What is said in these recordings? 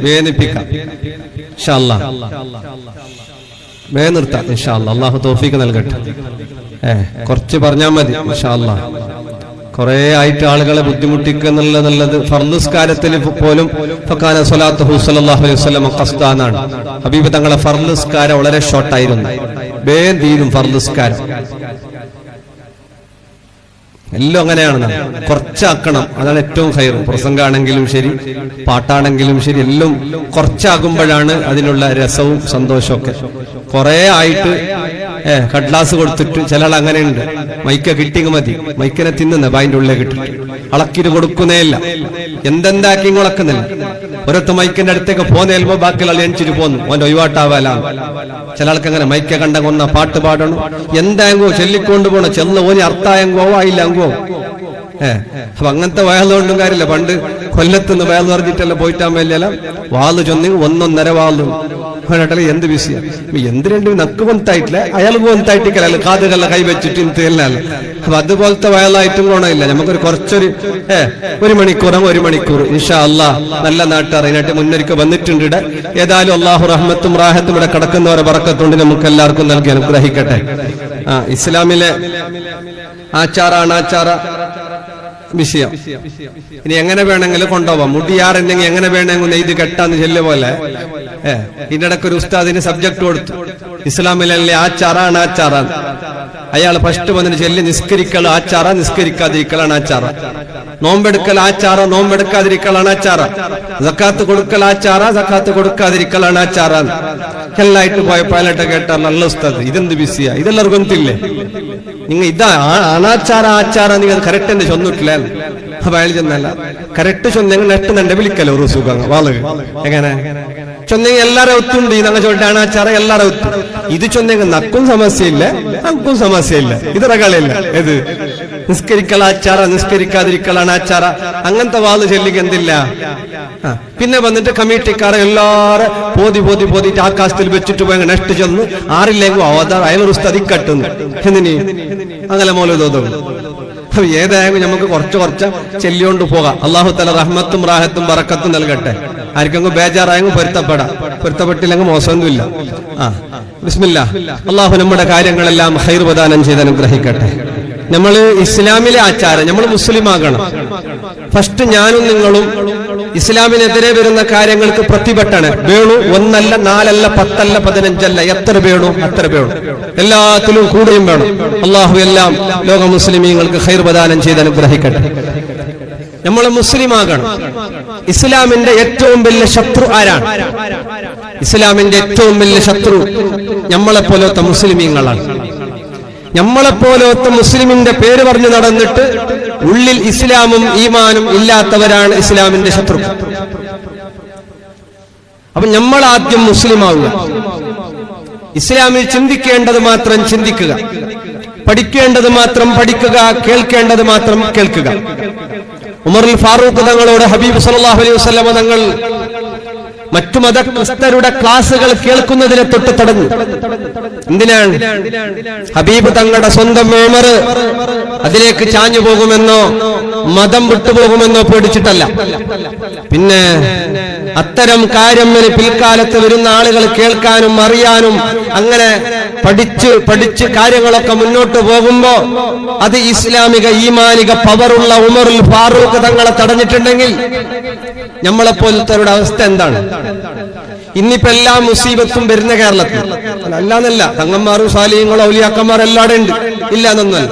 വേദനിപ്പിക്കാം. ഇൻഷാ അല്ലാഹ് വേഗം നിർത്താം. ഇൻഷാ അല്ലാഹ് അല്ലാഹു തൗഫീഖ് നൽകട്ടെ. കുറച്ച് പറഞ്ഞാൽ മതി. ഇൻഷാ അല്ലാഹ് കുറെ ആയിട്ട് ആളുകളെ ബുദ്ധിമുട്ടിക്കുക എന്നുള്ളത് ഫർളുസ്കാരത്തിൽ പോലും ഫകാന സ്വലാത്തുഹു സ്വല്ലല്ലാഹു അലൈഹി വസല്ലം ഖസ്ദാനാണ്. ഹബീബ് തങ്ങളെ ഫർളുസ്കാരം വളരെ ഷോർട്ടായിരുന്നു. വേഗം തീരും ഫർളുസ്കാരം. എല്ലാം അങ്ങനെയാണ്. കുറച്ചാക്കണം, അതാണ് ഏറ്റവും ഹൈർ. പ്രസംഗാണെങ്കിലും ശരി, പാട്ടാണെങ്കിലും ശരി, എല്ലാം കുറച്ചാകുമ്പോഴാണ് അതിനുള്ള രസവും സന്തോഷവും ഒക്കെ. കുറെ ആയിട്ട് കട്ലാസ് കൊടുത്തിട്ട് ചില ആൾ അങ്ങനെയുണ്ട്. മൈക്ക കിട്ടിങ് മതി, മൈക്കിനെ തിന്നുന്ന അതിന്റെ ഉള്ളിൽ കിട്ടിട്ട് അളക്കിട്ട് കൊടുക്കുന്നേ ഇല്ല. എന്തെന്താക്കി ഇളക്കുന്നില്ല. ഒരൊത്ത് മൈക്കിന്റെ അടുത്തേക്ക് പോന്നേൽപ്പോ ബാക്കിയുള്ള എണിച്ചിട്ട് പോന്നു. ഓന്റെ ഒഴിവാട്ടാവാലാണ്. ചില ആൾക്ക് അങ്ങനെ മൈക്ക കണ്ട കൊന്ന പാട്ട് പാടണം, എന്താങ്കോ ചൊല്ലിക്കൊണ്ട് പോകണം. ചെന്ന് ഓനി അർത്ഥായങ്കോ ആയില്ല അങ്കോ. അപ്പൊ അങ്ങനത്തെ വയലുകൊണ്ടും കാര്യമില്ല. പണ്ട് കൊല്ലത്തുനിന്ന് വയൽ പറഞ്ഞിട്ടല്ല പോയിട്ടാൻ വേണ്ടിയല്ല വാള് ചൊന്നി 1.5 വാളും എന്ത് ബിസിയാ. എന്ത് രണ്ടും നക്ക് കൊന്തായിട്ടില്ല, അയാൾ കൊന്തായിട്ടില്ല, അയാൾ കാതുകളെ കൈവച്ചിട്ട് ഇന്നല്ല. അപ്പൊ അതുപോലത്തെ വയലായിട്ടും ഗുണമില്ല. നമുക്കൊരു കുറച്ചൊരു 1 മണിക്കൂർ ഇൻഷാ അല്ലാഹ് നല്ല നാട്ടുകാർ അതിനായിട്ട് മുന്നൊരുക്കം വന്നിട്ടുണ്ട് ഇവിടെ. ഏതായാലും അള്ളാഹു റഹ്മത്തും റാഹത്തും ഇവിടെ കിടക്കുന്നവരെ ബറക്കത്തുകൊണ്ട് നമുക്ക് എല്ലാവർക്കും നൽകി അനുഗ്രഹിക്കട്ടെ. ഇസ്ലാമിലെ അനാചാര വിഷയം ഇനി എങ്ങനെ വേണമെങ്കിലും കൊണ്ടുപോവാം. മുടിയാറുണ്ടെങ്കിൽ എങ്ങനെ വേണമെങ്കിൽ നെയ്ത് കെട്ടാന്ന് ചെല്ല് പോലെ ഇതിനിടയ്ക്ക് ഒരു ഉസ്താദിന് സബ്ജക്ട് കൊടുത്തു. ഇസ്ലാമിലല്ലേ അനാചാറാണ്. അയാൾ ഫസ്റ്റ് വന്നിട്ട് ചെല്ലി നിസ്കരിക്കൽ ആചാര, നിസ്കരിക്കാതിരിക്കൽ അനാചാര. നോമ്പെടുക്കൽ ആചാര, നോമ്പെടുക്കാതിരിക്കൽ അനാചാര. സക്കാത്ത് കൊടുക്കൽ ആചാര, സക്കാത്ത് കൊടുക്കാതിരിക്കൽ അനാചാര. എല്ലായിട്ട് പോയപ്പോ അയാളായിട്ട് കേട്ടാ നല്ല ഉസ്താദ് ഇതെന്ത് ബിസിയാ, ഇതെല്ലാവർക്കും ഒന്നില്ലേ നിങ്ങൾ ഇതാ അനാചാര ആചാര നിങ്ങൾ കറക്റ്റ് എന്നെ ചൊന്നിട്ടില്ല. അപ്പൊ അയാൾ ചെന്നല്ല കറക്റ്റ് ചൊന്നെങ്കിൽ നെട്ടുന്നുണ്ട് വിളിക്കല്ലോ ഒരു സുഖം വാള് എങ്ങനെ ചൊന്നെങ്കിൽ എല്ലാരും ഒത്തുണ്ട്. ഞങ്ങൾ ചോദിച്ച അനാചാര എല്ലാരും ഒത്തു. ഇത് ചൊന്നെങ്കിൽ നക്കും സമസ്യയില്ല, നക്കും സമസ്യയില്ല. ഇത് റകളില്ല. ഇത് നിസ്കരിക്കൽ ആചാര, നിസ്കരിക്കാതിരിക്കൽ അനാചാര. അങ്ങനത്തെ വാള് ചെല്ലിക്ക് എന്തില്ല. പിന്നെ വന്നിട്ട് കമ്മിറ്റിക്കാരെ എല്ലാരും പോതിട്ട് ആകാശത്തിൽ വെച്ചിട്ട് പോയി നെട്ട് ചെന്ന് ആറില്ലെങ്കിൽ അയാളൊരു സ്ഥതി കട്ടുന്നു. എന്തിന് അങ്ങനെ മോല് തോന്നുന്നു. ഏതായാലും നമുക്ക് കുറച്ച് ചെല്ലിയോണ്ട് പോകാം. അള്ളാഹു തആല റഹ്മത്തും റാഹത്തും ബറക്കത്തും നൽകട്ടെ. ആർക്കെങ്കിലും ബേജാറായെങ്കിൽ പൊരുത്തപ്പെട്ടില്ലെങ്കിൽ മോശമൊന്നുമില്ല. ബിസ്മില്ലാ. അള്ളാഹു നമ്മുടെ കാര്യങ്ങളെല്ലാം ഖൈർ പ്രദാനം ചെയ്ത് അനുഗ്രഹിക്കട്ടെ. നമ്മൾ ഇസ്ലാമിലെ ആചാരം, നമ്മൾ മുസ്ലിം ആകണം. ഫസ്റ്റ് ഞാനും നിങ്ങളും ഇസ്ലാമിനെതിരെ വരുന്ന കാര്യങ്ങൾക്ക് പ്രതിപെട്ടണ് വേണു. 1 അല്ല 4 അല്ല 10 അല്ല 15 അല്ല, എത്ര വേണു അത്ര വേണു. എല്ലാത്തിലും കൂടെയും വേണം. അള്ളാഹു എല്ലാം ലോക മുസ്ലിമീങ്ങൾക്ക് ഖൈർ പ്രദാനം ചെയ്ത് അനുഗ്രഹിക്കട്ടെ. നമ്മൾ മുസ്ലിം ആകണം. ഇസ്ലാമിന്റെ ഏറ്റവും വലിയ ശത്രു ആരാണ്? ഇസ്ലാമിന്റെ ഏറ്റവും വലിയ ശത്രു നമ്മളെപ്പോലത്തെ മുസ്ലിമീങ്ങളാണ്. നമ്മളെപ്പോലത്തെ മുസ്ലിമിന്റെ പേര് പറഞ്ഞു നടന്നിട്ട് ഉള്ളിൽ ഇസ്ലാമും ഈമാനും ഇല്ലാത്തവരാണ് ഇസ്ലാമിന്റെ ശത്രു. അപ്പൊ നമ്മൾ ആദ്യം മുസ്ലിം ആവുക. ഇസ്ലാമിൽ ചിന്തിക്കേണ്ടത് മാത്രം ചിന്തിക്കുക, പഠിക്കേണ്ടത് മാത്രം പഠിക്കുക, കേൾക്കേണ്ടത് മാത്രം കേൾക്കുക. ഉമറുൽ ഫാറൂഖ് തങ്ങളോട് ഹബീബ് സല്ലല്ലാഹു അലൈഹി വസല്ലം തങ്ങൾ മറ്റു മതസ്ഥരുടെ ക്ലാസുകൾ കേൾക്കുന്നതിനെ തൊട്ട് തടഞ്ഞു. എന്തിനാണ്? ഹബീബ് തങ്ങളുടെ സ്വന്തം ഉമർ അതിലേക്ക് ചാഞ്ഞു പോകുമെന്നോ മതം വിട്ടുപോകുമെന്നോ പേടിച്ചിട്ടല്ല. പിന്നെ അത്തരം കാര്യം പിൽക്കാലത്ത് വരുന്ന ആളുകൾ കേൾക്കാനും അറിയാനും അങ്ങനെ പഠിച്ച് കാര്യങ്ങളൊക്കെ മുന്നോട്ട് പോകുമ്പോ അത് ഇസ്ലാമിക ഈമാനിക പവറുള്ള ഉമറുൽ ഫാറൂഖ് തങ്ങളെ തടഞ്ഞിട്ടുണ്ടെങ്കിൽ നമ്മളെപ്പോലത്തവരുടെ അവസ്ഥ എന്താണ്? ഇന്നിപ്പോ എല്ലാ മുസീബത്തും വരുന്ന കേരളത്തിൽ അല്ലാന്നല്ല. തങ്ങന്മാരും സാലിഹ്യങ്ങളും ഔലിയാക്കന്മാരും എല്ലാവരും ഉണ്ട്, ഇല്ല എന്നൊന്നല്ല,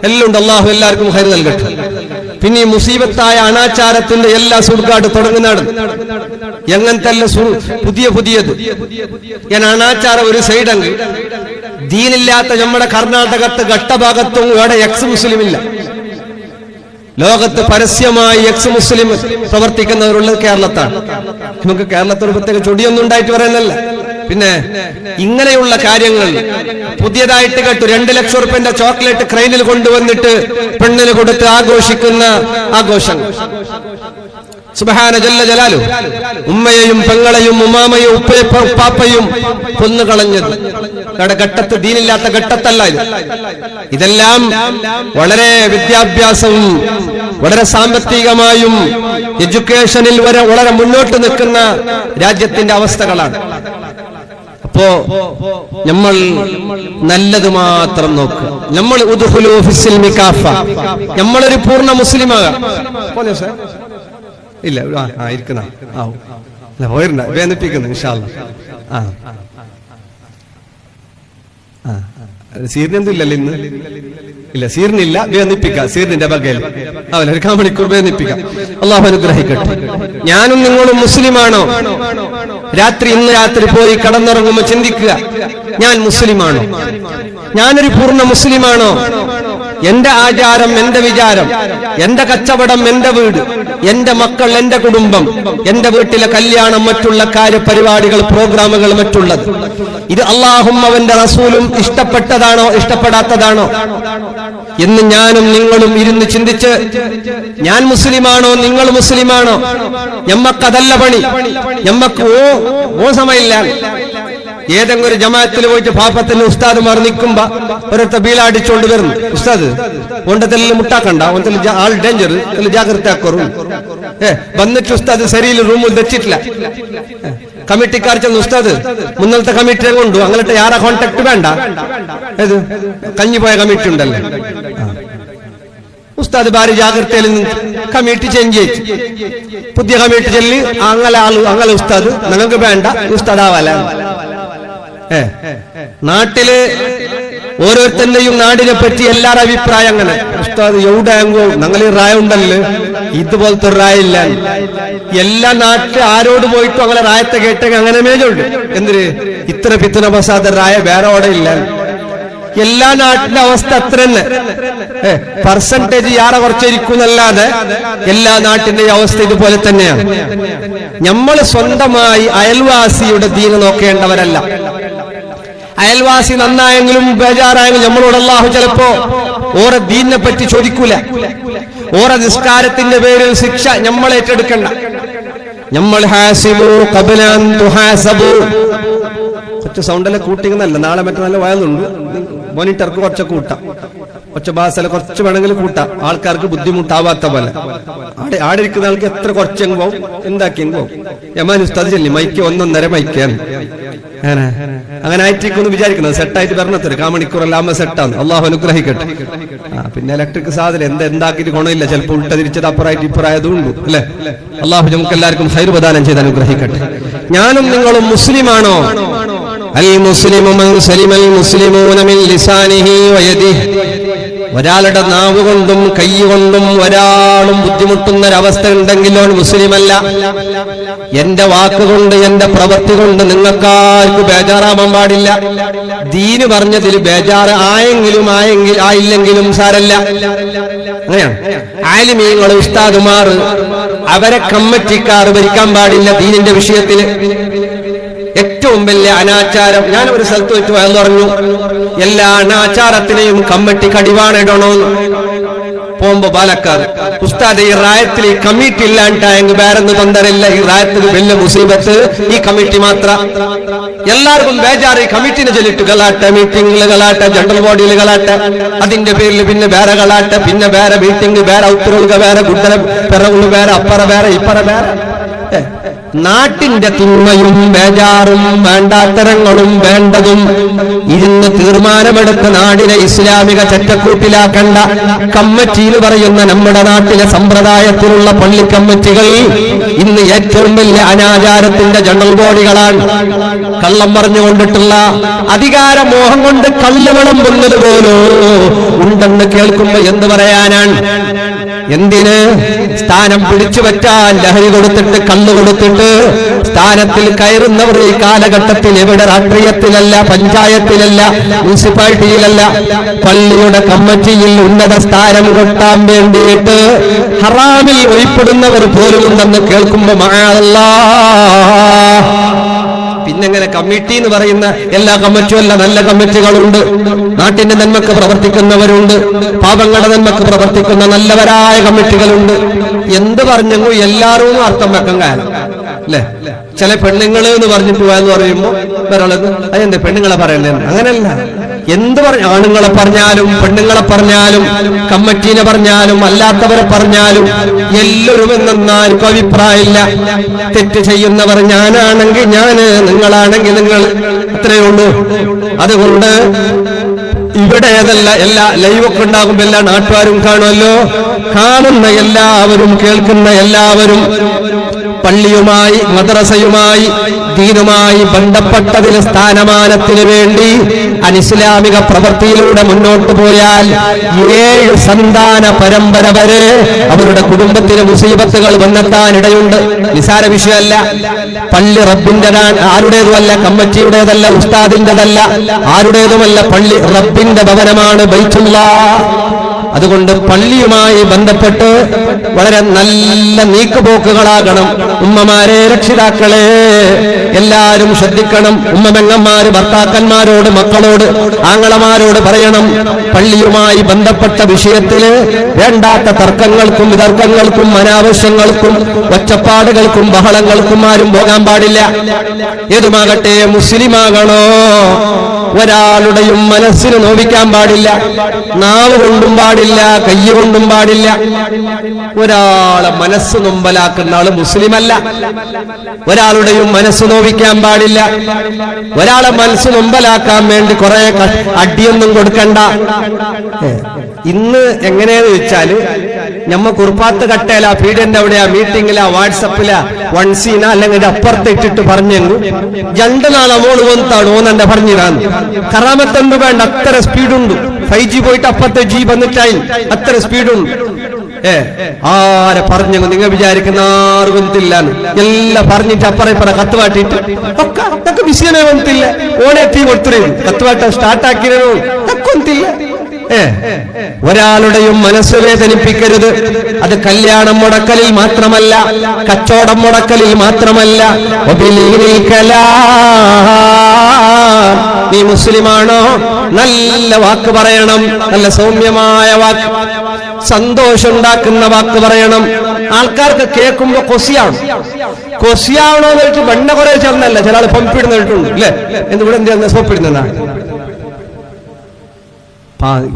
എല്ലാം ഉണ്ട്. അള്ളാഹു എല്ലാവർക്കും ഖൈർ നൽകട്ടെ. പിന്നെ ഈ മുസീബത്തായ അനാചാരത്തിന്റെ എല്ലാ സുർഗാട് തുടങ്ങുന്നതാണ്. എങ്ങനത്തെ പുതിയത് ഞാൻ അനാചാരം ഒരു സൈഡങ്ങ് ദീനില്ലാത്ത നമ്മുടെ കർണാടകത്ത് ഘട്ടഭാഗത്തും ഇവിടെ എക്സ് മുസ്ലിം ഇല്ല. ലോകത്ത് പരസ്യമായി എക്സ് മുസ്ലിം പ്രവർത്തിക്കുന്നവരുള്ളത് കേരളത്താണ്. നമുക്ക് കേരളത്തോട് പ്രത്യേക ചൊടിയൊന്നും ഉണ്ടായിട്ട് പറയുന്നല്ല. പിന്നെ ഇങ്ങനെയുള്ള കാര്യങ്ങൾ പുതിയതായിട്ട് കേട്ടു. 2 ലക്ഷം റുപ്യന്റെ ചോക്ലേറ്റ് ക്രെയിനിൽ കൊണ്ടുവന്നിട്ട് പെണ്ണിന് കൊടുത്ത് ആഘോഷിക്കുന്ന ആഘോഷങ്ങൾ. സുബ്ഹാന ജല്ല ജലാലു. ഉമ്മയെയും പെങ്ങളെയും ഉമ്മാമയും ഉപ്പാപ്പയും കൊന്നുകളഞ്ഞത് ഘട്ടത്ത് ദീനില്ലാത്ത ഘട്ടത്തല്ല ഇത്. ഇതെല്ലാം വളരെ വിദ്യാഭ്യാസവും വളരെ സാമ്പത്തികമായും എഡ്യൂക്കേഷനിൽ വളരെ മുന്നോട്ട് നിൽക്കുന്ന രാജ്യത്തിന്റെ അവസ്ഥകളാണ്. അപ്പോ നമ്മൾ നല്ലത് മാത്രം നോക്കുക. നമ്മൾ ഉദ്ഖുലൂ ഫിസ്സിൽമി കാഫ, നമ്മളൊരു പൂർണ്ണ മുസ്ലിമാകാം. ഇല്ല ഇരിക്കുന്ന പോയിരുന്ന വേദനിപ്പിക്കുന്നു ഇൻഷാ അല്ലാഹ്. സീറിനെന്തും ഇല്ലല്ലോ ഇന്ന്, ഇല്ല സീറിനില്ല, വേദനിപ്പിക്കാം. സീറിന്റെ ബഗയിൽ അവൻ ഒരു കാമണിക്കൂർ വേദനിപ്പിക്കാം. അള്ളാഹു അനുഗ്രഹിക്കട്ടെ. ഞാനും നിങ്ങളും മുസ്ലിമാണോ? ഇന്ന് രാത്രി പോയി കടന്നുറങ്ങുമ്പോൾ ചിന്തിക്കുക, ഞാൻ മുസ്ലിമാണോ? ഞാനൊരു പൂർണ്ണ മുസ്ലിമാണോ? എന്റെ ആചാരം, എന്റെ വിചാരം, എന്റെ കച്ചവടം, എന്റെ വീട്, എന്റെ മക്കൾ, എന്റെ കുടുംബം, എന്റെ വീട്ടിലെ കല്യാണം, മറ്റുള്ള കാര്യപരിപാടികൾ, പ്രോഗ്രാമുകൾ, മറ്റുള്ളത്, ഇത് അള്ളാഹും അവന്റെ റസൂലും ഇഷ്ടപ്പെട്ടതാണോ ഇഷ്ടപ്പെടാത്തതാണോ എന്ന് ഞാനും നിങ്ങളും ഇരുന്ന് ചിന്തിച്ച്, ഞാൻ മുസ്ലിമാണോ നിങ്ങൾ മുസ്ലിമാണോ? ഞമ്മക്കതല്ല പണി. ഞമ്മക്ക് ഓ സമയമില്ല. ഏതെങ്കിലും ഒരു ജമാഅത്തിൽ പോയിട്ട് പാപ്പത്തിന്റെ ഉസ്താദുമാർ നിൽക്കുമ്പോ ഒരൊരുത്ത ബീലാടിച്ചോണ്ട് വരുന്നു. ഉസ്താദ് ഒണ്ടത്തിൽ മുട്ടാക്കണ്ട, ആൾ ഡേഞ്ചർ, ജാഗ്രത ആക്കോറു. വന്നിട്ട് ഉസ്താദ് ശരിയിൽ റൂമിൽ തെച്ചിട്ടില്ല. കമ്മിറ്റിക്കാർ ചെന്ന് ഉസ്താദ് മുന്നത്തെ കമ്മിറ്റിയെ കൊണ്ടു, അങ്ങനത്തെ യാറെ കോണ്ടാക്ട് വേണ്ട. ഏത് കഞ്ഞിപ്പോയ കമ്മിറ്റി ഉണ്ടല്ലേ, ഉസ്താദ് ഭാര്യ ജാഗ്രതയിൽ കമ്മിറ്റി ചേഞ്ച് ചെയ്തു. പുതിയ കമ്മിറ്റി ചെല്ലി അങ്ങനെ ഉസ്താദ് നിങ്ങൾക്ക് വേണ്ട, ഉസ്താദ് ആവാല. നാട്ടില് ഓരോരുത്തരുടെയും നാടിനെ പറ്റി എല്ലാവരുടെ അഭിപ്രായം അങ്ങനെ. ഉസ്താദ് എവിടെയാങ്കോ ഞങ്ങൾ ഈ റായ ഉണ്ടല്ലോ, ഇതുപോലത്തെ ഒരു റായ ഇല്ല. എല്ലാ നാട്ടിൽ ആരോട് പോയിട്ടും അങ്ങനെ റായത്തെ കേട്ടെങ്കിൽ അങ്ങനെ മേജുണ്ട്. എന്തിന് ഇത്ര പിത്തന പ്രസാദ റായ വേറെ അവിടെ ഇല്ല. എല്ലാ നാട്ടിന്റെ അവസ്ഥ അത്ര തന്നെ. പെർസെന്റേജ് യാറെ കുറച്ചിരിക്കുന്നല്ലാതെ എല്ലാ നാട്ടിന്റെ അവസ്ഥ ഇതുപോലെ തന്നെയാണ്. നമ്മൾ സ്വന്തമായി അയൽവാസിയുടെ ദീന നോക്കേണ്ടവരല്ല. അയൽവാസി നന്നായെങ്കിലും ബേജാറായെങ്കിലും നമ്മളോട് അല്ലാഹു ചിലപ്പോ ഓരോ ദീനിനെ പറ്റി ചോദിക്കൂല. ഓരോ നിസ്കാരത്തിന്റെ പേരിൽ ശിക്ഷ നമ്മൾ ഏറ്റെടുക്കണ്ട. നമ്മൾ ഹാസിബു ഖബ്ല അൻ തുഹാസബു. കുറച്ച് സൗണ്ടല്ലേ കൂട്ടിക്കുന്നല്ല, നാളെ മറ്റന്നാൾ വയലുണ്ട്, മോണിറ്റർക്ക് കുറച്ച് കൂട്ടാം, കുറച്ച് ബാസല കുറച്ച് വേണമെങ്കിൽ കൂട്ടാം, ആൾക്കാർക്ക് ബുദ്ധിമുട്ടാവാത്ത പോലെ. ആടെ ഇരിക്കുന്ന ആൾക്ക് എത്ര കുറച്ചെങ്കിൽ പോവും, എന്താക്കിയെങ്കിൽ പോവും. യമാൻ ഉസ്താദ് ചെല്ലി മൈക്ക് 1.5 മൈക്കാണ്. അങ്ങനെ ആയിട്ടിരിക്കുന്നു വിചാരിക്കുന്നത്. സെറ്റായിട്ട് വരണത്തൊരു കാമണിക്കൂറെല്ലാം സെറ്റാണ്. അള്ളാഹു അനുഗ്രഹിക്കട്ടെ. പിന്നെ ഇലക്ട്രിക് സാധനം എന്താക്കിയിട്ട് ഗുണമില്ല, ചിലപ്പോൾ ഉൾട്ട തിരിച്ചത് അപ്പുറമായിട്ട് ഇപ്പുറമായതും ഉണ്ട് അല്ലെ. അള്ളാഹു നമുക്ക് എല്ലാവർക്കും ഖൈർ പ്രദാനം ചെയ്ത് അനുഗ്രഹിക്കട്ടെ. ഞാനും നിങ്ങളും മുസ്ലിമാണോ? അൽ മുസ്ലിമു മൻ സലിമൽ മുസ്ലിമൂന മിൻ ലിസാനിഹി വയദിഹി. ഒരാളുടെ നാവ് കൊണ്ടും കൈ കൊണ്ടും ഒരാളും ബുദ്ധിമുട്ടുന്ന ഒരവസ്ഥ ഉണ്ടെങ്കിൽ അവൻ മുസ്ലിമല്ല. എന്റെ വാക്കുകൊണ്ട് എന്റെ പ്രവൃത്തി കൊണ്ട് നിങ്ങൾക്കാർക്ക് ബേജാറാവാൻ പാടില്ല. ദീന് പറഞ്ഞതിൽ ബേജാറ് ആയില്ലെങ്കിലും സാരല്ല. അങ്ങനെയാണ് ആലിമീങ്ങൾ, ഉസ്താദുമാർ, അവരെ കമ്മിറ്റിക്കാർ ഭരിക്കാൻ പാടില്ല ദീനിന്റെ വിഷയത്തില്. ഏറ്റവും വലിയ അനാചാരം, ഞാൻ ഒരു സ്ഥലത്ത് വെച്ച് വയൽ പറഞ്ഞു, എല്ലാ അനാചാരത്തിനെയും കമ്മിറ്റി കടിവാണിടണമെന്ന്. പോകുമ്പോ പാലക്കാട് ഉസ്താദ് ഈ റായത്തിൽ ഈ കമ്മിറ്റി ഇല്ലാണ്ടായെങ്കിൽ വേറൊന്നും തൊന്തരല്ല, ഈ റായത്തിൽ വലിയ മുസീബത്ത് ഈ കമ്മിറ്റി മാത്ര. എല്ലാവർക്കും ബേജാറ്. ഈ കമ്മിറ്റിനെ ചൊല്ലിട്ട് ഗലാട്ട, മീറ്റിംഗിൽ ഗലാട്ട, ജനറൽ ബോഡിയിൽ ഗലാട്ട, അതിന്റെ പേരിൽ പിന്നെ വേറെ ഗലാട്ട, പിന്നെ വേറെ മീറ്റിംഗ്, വേറെ ഉത്തരവുക, വേറെ ഗുഡ്ഡര പിറവുകൾ, വേറെ അപ്പറ വേറെ ഇപ്പറ വേറെ. നാട്ടിന്റെ തിന്മയും ബേജാറും വേണ്ടാത്തരങ്ങളും വേണ്ടതും ഇരുന്ന് തീർമാനമെടുത്ത് നാടിനെ ഇസ്ലാമിക ചട്ടക്കൂട്ടിലാക്കണ്ട. കമ്മിറ്റിയിൽ പറയുന്ന നമ്മുടെ നാട്ടിലെ സമ്പ്രദായത്തിലുള്ള പള്ളി കമ്മിറ്റികൾ ഇന്ന് ഏറ്റവും വലിയ അനാചാരത്തിന്റെ ജനറൽ ബോഡികളാണ്. കള്ളം പറഞ്ഞുകൊണ്ടിട്ടുള്ള അധികാരമോഹം കൊണ്ട് കള്ളുവളം പൊന്നത് പോലോ ഉണ്ടെന്ന് കേൾക്കുമ്പോ എന്ത് പറയാനാണ്? എന്തിന്? സ്ഥാനം പിടിച്ചു പറ്റാൻ ലഹരി കൊടുത്തിട്ട്, കള്ളു കൊടുത്തിട്ട് സ്ഥാനത്തിൽ കയറുന്നവർ ഈ കാലഘട്ടത്തിൽ എവിടെ രാഷ്ട്രീയത്തിലല്ല, പഞ്ചായത്തിലല്ല, മുനിസിപ്പാലിറ്റിയിലല്ല, പള്ളിയുടെ കമ്മിറ്റിയിൽ ഉന്നത സ്ഥാനം കിട്ടാൻ വേണ്ടിയിട്ട് ഹറാമിൽ ഒഴിപ്പെടുന്നവർ പോലും ഉണ്ടെന്ന് കേൾക്കുമ്പോ മഅല്ലാഹ്. പിന്നെങ്ങനെ കമ്മിറ്റി എന്ന് പറയുന്ന എല്ലാ കമ്മിറ്റിയും അല്ല, നല്ല കമ്മിറ്റികളുണ്ട്. നാട്ടിന്റെ നന്മക്ക് പ്രവർത്തിക്കുന്നവരുണ്ട്, പാപങ്ങളുടെ നന്മക്ക് പ്രവർത്തിക്കുന്ന നല്ലവരായ കമ്മിറ്റികളുണ്ട്. എന്ത് പറഞ്ഞെങ്കിൽ എല്ലാവരും അർത്ഥം വെക്കാൻ കാരണം അല്ലെ. ചില പെണ്ണുങ്ങള് എന്ന് പറഞ്ഞിട്ട് പോയെന്ന് പറയുമ്പോ ഒരാളത് അതെന്താ പെണ്ണുങ്ങളെ പറയണ്ടേ? അങ്ങനെയല്ല. എന്ത് പറഞ്ഞു, ആണുങ്ങളെ പറഞ്ഞാലും പെണ്ണുങ്ങളെ പറഞ്ഞാലും കമ്മിറ്റീനെ പറഞ്ഞാലും അല്ലാത്തവരെ പറഞ്ഞാലും എല്ലാവരും എന്നൊന്നും അഭിപ്രായമില്ല. തെറ്റ് ചെയ്യുന്നവർ ഞാനാണെങ്കിൽ ഞാന്, നിങ്ങളാണെങ്കിൽ നിങ്ങൾ, അത്രയേ ഉള്ളൂ. അതുകൊണ്ട് ഇവിടെ ഏതല്ല, എല്ലാ ലൈവൊക്കെ ഉണ്ടാകുമ്പോ എല്ലാ നാട്ടുകാരും കാണുമല്ലോ. കാണുന്ന എല്ലാവരും കേൾക്കുന്ന എല്ലാവരും പള്ളിയുമായി മദ്രസയുമായി ദീനുമായി ബന്ധപ്പെട്ടതിന് സ്ഥാനമാനത്തിന് വേണ്ടി അനിസ്ലാമിക പ്രവൃത്തിയിലൂടെ മുന്നോട്ട് പോയാൽ 7 സന്താന പരമ്പര വരെ അവരുടെ കുടുംബത്തിന് മുസീബത്തുകൾ വന്നെത്താനിടയുണ്ട്. നിസാര വിഷയമല്ല. പള്ളി റബ്ബിന്റെതാണ്, ആരുടേതുമല്ല, കമ്മിറ്റിയുടേതല്ല, ഉസ്താദിന്റെതല്ല, ആരുടേതുമല്ല. പള്ളി റബ്ബിന്റെ ഭവനമാണ്, ബൈത്തുല്ലാഹ്. അതുകൊണ്ട് പള്ളിയുമായി ബന്ധപ്പെട്ട് വളരെ നല്ല നീക്കുപോക്കുകളാകണം. ഉമ്മമാരെ, രക്ഷിതാക്കളെ എല്ലാവരും ശ്രദ്ധിക്കണം. ഉമ്മമെങ്ങന്മാര് ഭർത്താക്കന്മാരോട്, മക്കളോട്, ആങ്ങളമാരോട് പറയണം, പള്ളിയുമായി ബന്ധപ്പെട്ട വിഷയത്തില് വേണ്ടാത്ത തർക്കങ്ങൾക്കും വിതർക്കങ്ങൾക്കും അനാവശ്യങ്ങൾക്കും ഒച്ചപ്പാടുകൾക്കും ബഹളങ്ങൾക്കും ആരും പോകാൻ പാടില്ല. ഏതുമാകട്ടെ, മുസ്ലിമാകണോ, ഒരാളുടെയും മനസ്സിന് നോവിക്കാൻ പാടില്ല. നാവ് കൊണ്ടും പാടില്ല, കൈ കൊണ്ടും പാടില്ല. ഒരാളെ മനസ്സ് നൊമ്പലാക്കുന്ന ആള് മുസ്ലിമല്ല. ഒരാളുടെയും മനസ്സ് നോവിക്കാൻ പാടില്ല. ഒരാളെ മനസ്സ് നൊമ്പലാക്കാൻ വേണ്ടി കുറെ അടിയൊന്നും കൊടുക്കണ്ട. ഇന്ന് എങ്ങനെയാന്ന് വെച്ചാല് ഞമ്മ കുറുപ്പാത്ത് കട്ടയില പീഡിയന്റെ അവിടെയാ മീറ്റിംഗിലാ വാട്സപ്പിലാ വൺസീന അല്ലെങ്കിൽ അപ്പുറത്ത് ഇട്ടിട്ട് പറഞ്ഞെങ്കിൽ 2 നാളെ മോള് വന്നിട്ടാണ് ഓന്നെ പറഞ്ഞിടാന്ന്. കറാമത്തൊന്നും വേണ്ട, അത്ര സ്പീഡുണ്ട്. 5G പോയിട്ട് അപ്പുറത്തെ G വന്നിട്ടായി, അത്ര സ്പീഡുണ്ട്. ആരെ പറഞ്ഞു നിങ്ങൾ വിചാരിക്കുന്ന ആരും വന്നിട്ടില്ലാന്ന് എല്ലാം പറഞ്ഞിട്ട് അപ്പറ കത്ത് വാട്ടിട്ട് ഒക്കെ വിഷയമേ വന്നിട്ടില്ല. ഓനെ തീ കൊടുത്തിരുന്നു, കത്തുവാട്ട സ്റ്റാർട്ടാക്കിയോ വന്നിട്ടില്ല. ഒരാളുടെയും മനസ്സ് വേദനിപ്പിക്കരുത്. അത് കല്യാണം മുടക്കലിൽ മാത്രമല്ല, കച്ചവടം മുടക്കലിൽ മാത്രമല്ല. നീ മുസ്ലിമാണോ, നല്ല വാക്ക് പറയണം, നല്ല സൗമ്യമായ വാക്ക്, സന്തോഷമുണ്ടാക്കുന്ന വാക്ക് പറയണം. ആൾക്കാർക്ക് കേൾക്കുമ്പോ കൊസിയാവണോ എന്ന് വെച്ച് വെണ്ണ കുറെ ചേർന്നല്ല. ചില ആൾ പമ്പിടുന്നിട്ടുണ്ട് അല്ലേ, എന്തിവിടെ എന്ത് സോപ്പിടുന്ന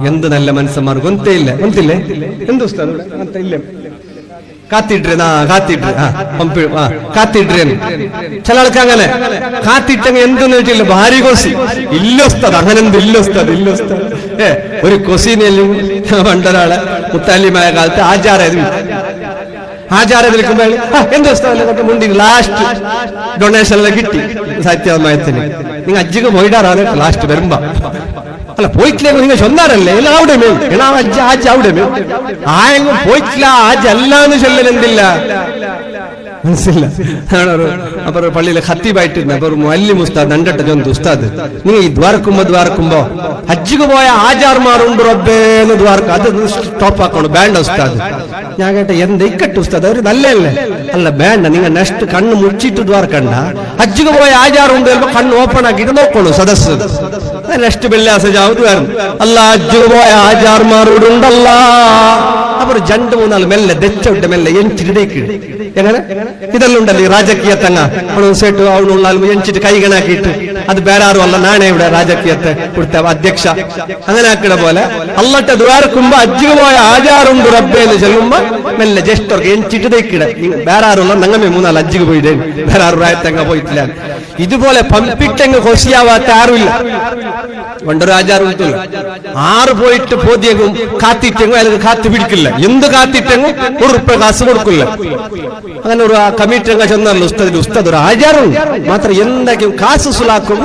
എന്ത് നല്ല മനുഷ്യന്മാർ ഗൊന്തയില്ല ഗൊന്തില്ലേ എന്ത് ഇല്ല കാത്തിട്രേന്ന് ചില ആൾക്ക് അങ്ങനെ കാത്തിട്ടെങ്കിൽ എന്തെന്ന് വെച്ചില്ല ഭാര്യ കൊസി ഇല്ലൊസ്തത് അങ്ങനെ എന്ത് ഇല്ലൊസ്തത് ഒരു കൊസിനെല്ലാം പണ്ടൊരാളെ മുത്താലിമായ കാലത്ത് ആചാരം നിൽക്കുമ്പോൾ എന്തോ മുണ്ടി ലാസ്റ്റ് ഡൊണേഷനെല്ലാം കിട്ടി സാഹിത്യമായത്തിന് നിങ്ങൾ അജ്ജിക്ക് പോയിടാറാണ് ലാസ്റ്റ് വരുമ്പോ അല്ല പോയിട്ടില്ലെങ്കിൽ നിങ്ങൾ ചൊന്നാറല്ലേ അവിടെ അവിടെ ആയെങ്കിലും പോയിട്ടില്ല ആജ് അല്ലാന്ന് ചൊല്ലലെന്തില്ല മനസ്സില്ല. അപ്പൊ പള്ളിയിലെ ഖത്തീബായിട്ടിരുന്ന അപ്പൊ ഒരു മുഅല്ലിം ഉസ്താദ് നണ്ടട്ട ചൊന്ത് ഉസ്താദ് നിങ്ങൾ ഈ ദ്വാരക്കുമ്പോ ഹജ്ജിക്ക് പോയ ആചാർമാരുണ്ട് റബ്ബേന്ന് ദ്വാരക്ക അത് സ്റ്റോപ്പ് ആക്കണം വേണ്ട ഉസ്താദ്. ഞാൻ കേട്ട എന്ത് ഇക്കട്ട് ഉസ്താദ് അവര് നല്ലല്ലേ അല്ല വേണ്ട നിങ്ങൾ നെക്സ്റ്റ് കണ്ണ് മുച്ചിട്ട് ദ്വാരക്കണ്ട. ഹജ്ജിക്ക് പോയ ആചാറുണ്ട് ചിലപ്പോ കണ്ണ് ഓപ്പൺ ആക്കിയിട്ട് നോക്കണു സദസ് നെക്സ്റ്റ് വെള്ളിയാഴ്ച അല്ല ഹജ്ജിക്ക് പോയ ആചാർമാരോടുണ്ടല്ല. അപ്പൊ 2-3 ആൾ മെല്ലെ ദച്ചോട്ട് മെല്ലെ എഞ്ചിടേക്ക് എങ്ങനെ ഇതെല്ലാം ഉണ്ടല്ലോ ഈ രാജകീയത്തങ്ങ സേട്ടു അവനുള്ള എഞ്ചിട്ട് കൈകണാക്കിയിട്ട് അത് വേറാറും അല്ല നാണേ ഇവിടെ രാജകീയത്തെ കൊടുത്ത അധ്യക്ഷ അങ്ങനെ ആക്കിട പോലെ അല്ലട്ടെ ദ്വാരക്കുമ്പോ അജ്ജിക്ക് പോയ ആചാറുണ്ട് റബ്ബേന്ന് ചെല്ലുമ്പോ മെല്ലെ ജസ്റ്റ് എഞ്ചിട്ട് തേക്കിട വേറാറുള്ള നങ്ങമേ 3 ആൾ അജ്ജിക്ക് പോയിട്ടേ വേറാറ് പ്രായത്തങ്ങ പോയിട്ടില്ല. ഇതുപോലെ പമ്പിട്ടെങ്ങ് കൊശിയാവാത്ത ആരുമില്ല. പണ്ടൊരു ആചാരം കിട്ടില്ല 6 പോയിട്ട് പോതിയെങ്കും കാത്തിട്ടെങ്കും അയാൾക്ക് കാത്തു പിടിക്കില്ല. എന്ത് കാത്തിട്ടെങ്കും ₹1 കാശ് കൊടുക്കില്ല. അങ്ങനെ ഒരു കമ്മിറ്റി അങ്ങ് ചെന്നല്ലോ ഉസ്താദ് ഒരു ആചാരം മാത്രം എന്തൊക്കെയും കാശ് സുലാക്കും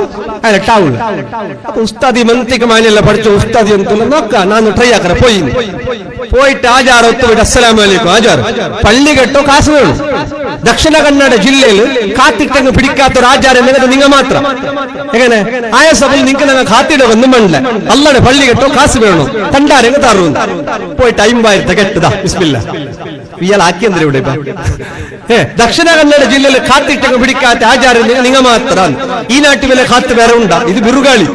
അയാളെട്ടാവില്ല. അപ്പൊ ഉസ്താദി മന്ത്രിക്ക് മാനല്ല പഠിച്ച ഉസ്താദി എന്നുള്ള നോക്കാം ഞാൻ ട്രൈ ആക്കറ പോയിട്ട് ആചാരം ഒത്തുപോയിട്ട് അസ്സലാമു അലൈക്കും ആചാരം പള്ളി കെട്ടോ കാശ് വേണം. ദക്ഷിണ കന്നഡ ജില്ലയിൽ കാത്തിട്ടെങ്ങ് പിടിക്കാത്ത ഒരു ആചാരം നിങ്ങൾ മാത്രം എങ്ങനെ ആയ സഭയിൽ നിങ്ങൾക്ക് കാത്തിട ഒന്നും വേണ്ടില്ല. അല്ലാതെ പള്ളി കെട്ടോ കാശ് വേണോ കണ്ടാരെങ്ങ് തറുന്നു പോയിട്ട് 50,000 കെട്ടുതാ ബിസ്മില്ല ഇയാൾ ആക്കിയെന്തിനാ ഇവിടെ ഇപ്പൊ ദക്ഷിണ കന്നഡ ജില്ലയിൽ കാത്തിട്ടെങ്ങ് പിടിക്കാത്ത ആചാരം നിങ്ങൾ മാത്രം. ഈ നാട്ടിൽ വല്ല കാത്ത് വേറെ ഉണ്ടാ ഇത് ബിറുകാളി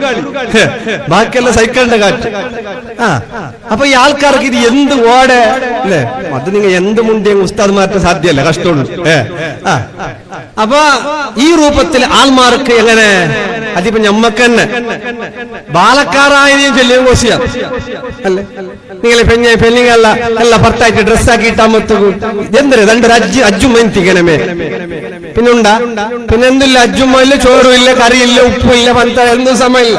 ബാക്കിയെല്ലാം സൈക്കിളിന്റെ കാറ്റ്. അപ്പൊ ഈ ആൾക്കാർക്ക് ഇത് എന്ത് ഓടെ അല്ലേ അത് നിങ്ങൾ എന്ത് മുണ്ടിയും ഉസ്താദ് മാറ്റാൻ സാധ്യമല്ല കഷ്ടമുള്ളൂ. അപ്പൊ ഈ രൂപത്തിൽ ആൾമാർക്ക് എങ്ങനെ അതിപ്പോ ഞമ്മക്ക് തന്നെ ബാലക്കാരായും ചൊല്ലിയ കോശിയാ അല്ലേ. നിങ്ങളെ പെണ്ണുങ്ങളല്ല ಎಲ್ಲ ಭರ್ತಾಯ್ತು ಡ್ರೆಸ್ ಹಾಕಿ ಇಟ್ಟಾಮತ್ತು ಎಂದ್ರೆ ದಂಡ್ರ ಅಜ್ಜು ಮಂತಿಗಣಮೇ പിന്നുണ്ടാ പിന്നെന്തില്ല അജ്ജുമ്മ ഇല്ല ചോറും ഇല്ല കറിയില്ല ഉപ്പും ഇല്ല പന്ത എന്തും സമയമില്ല.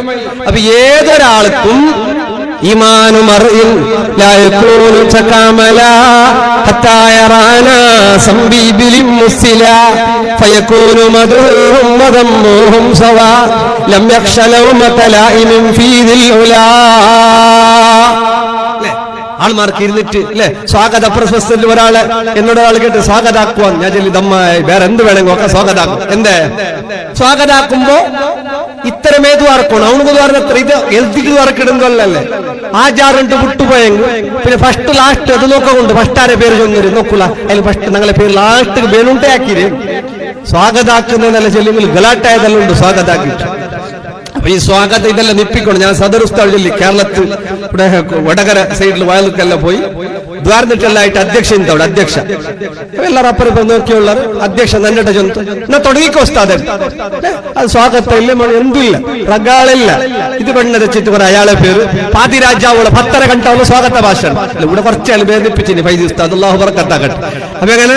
അപ്പൊ ഏതൊരാൾക്കും ഈമാനു മർഇൻ ലാ യകൂനു തകാമലാ ഹത്താ യറാനാ സംബിബിലിൻ മുസ്ലില ഫയകൂനു മദ്ഹൂഹും വദമ്മുഹും സവാ ലം യഖ്ശ ലൗമത ലായിമിൻ ഫീ ദിൽ ഉലാ. ആൾമാർക്ക് ഇരുന്നിട്ട് അല്ലെ സ്വാഗത പ്രശസ്തത്തിൽ ഒരാള് എന്നോട് ഒരാൾ കേട്ട് സ്വാഗതാക്കുവാൻ ഞാൻ ചൊല്ലി ദമ്മായി വേറെ എന്ത് വേണമെങ്കിൽ ഒക്കെ സ്വാഗതാക്കും. എന്തേ സ്വാഗതാക്കുമ്പോ ഇത്തരമേതു ആർക്കണം അവനക്ക് പറഞ്ഞത്ര ഇത് എൽത്തിക്ക് വർക്കിടുന്നല്ലേ ആചാറുണ്ട് വിട്ടുപോയെങ്കിൽ പിന്നെ ഫസ്റ്റ് ലാസ്റ്റ് അത് നോക്കൊണ്ട് ഫസ്റ്റ് ആരെ പേര് ചൊന്നൊരു നോക്കൂല അതിൽ ഫസ്റ്റ് ഞങ്ങളെ പേര് ലാസ്റ്റ് വേണുണ്ടേ ആക്കിര് സ്വാഗതാക്കുന്നതെന്നല്ല ചെല്ലുമെങ്കിൽ ഗലാട്ടായതെല്ലാം ഉണ്ട് സ്വാഗതാക്കിട്ട്. അപ്പൊ ഈ സ്വാഗതം ഇതെല്ലാം നിപ്പിക്കണം. ഞാൻ സദർ ഉസ്താദ് ചൊല്ലി കേരളത്തിൽ ഇവിടെ വടകര സൈഡിൽ വയലുക്കെല്ലാം പോയി ദ്വാരന്നിട്ടെല്ലായിട്ട് അധ്യക്ഷ അവിടെ അധ്യക്ഷ എല്ലാരും അപ്പുറം നോക്കിയുള്ള അധ്യക്ഷ നന്നിട്ട ചൊന്തു എന്നാ തുടങ്ങിക്കോ ഉസ്താദ് അത് സ്വാഗതം ഇല്ല എന്തില്ല റഗാളില്ല ഇത് പെണ്ണ് വെച്ചിട്ട് പറയാം അയാളെ പേര് പാതിരാജാവുള്ള 10:30 ഗಂಟೆ സ്വാഗത ഭാഷണം അല്ല ഇവിടെ കുറച്ചാൾ വേദിപ്പിച്ചിന് ഫൈദി ഉസ്താദ് അല്ലാഹു ബറക്കത്താക്കട്ടെ. അപ്പൊ എങ്ങനെ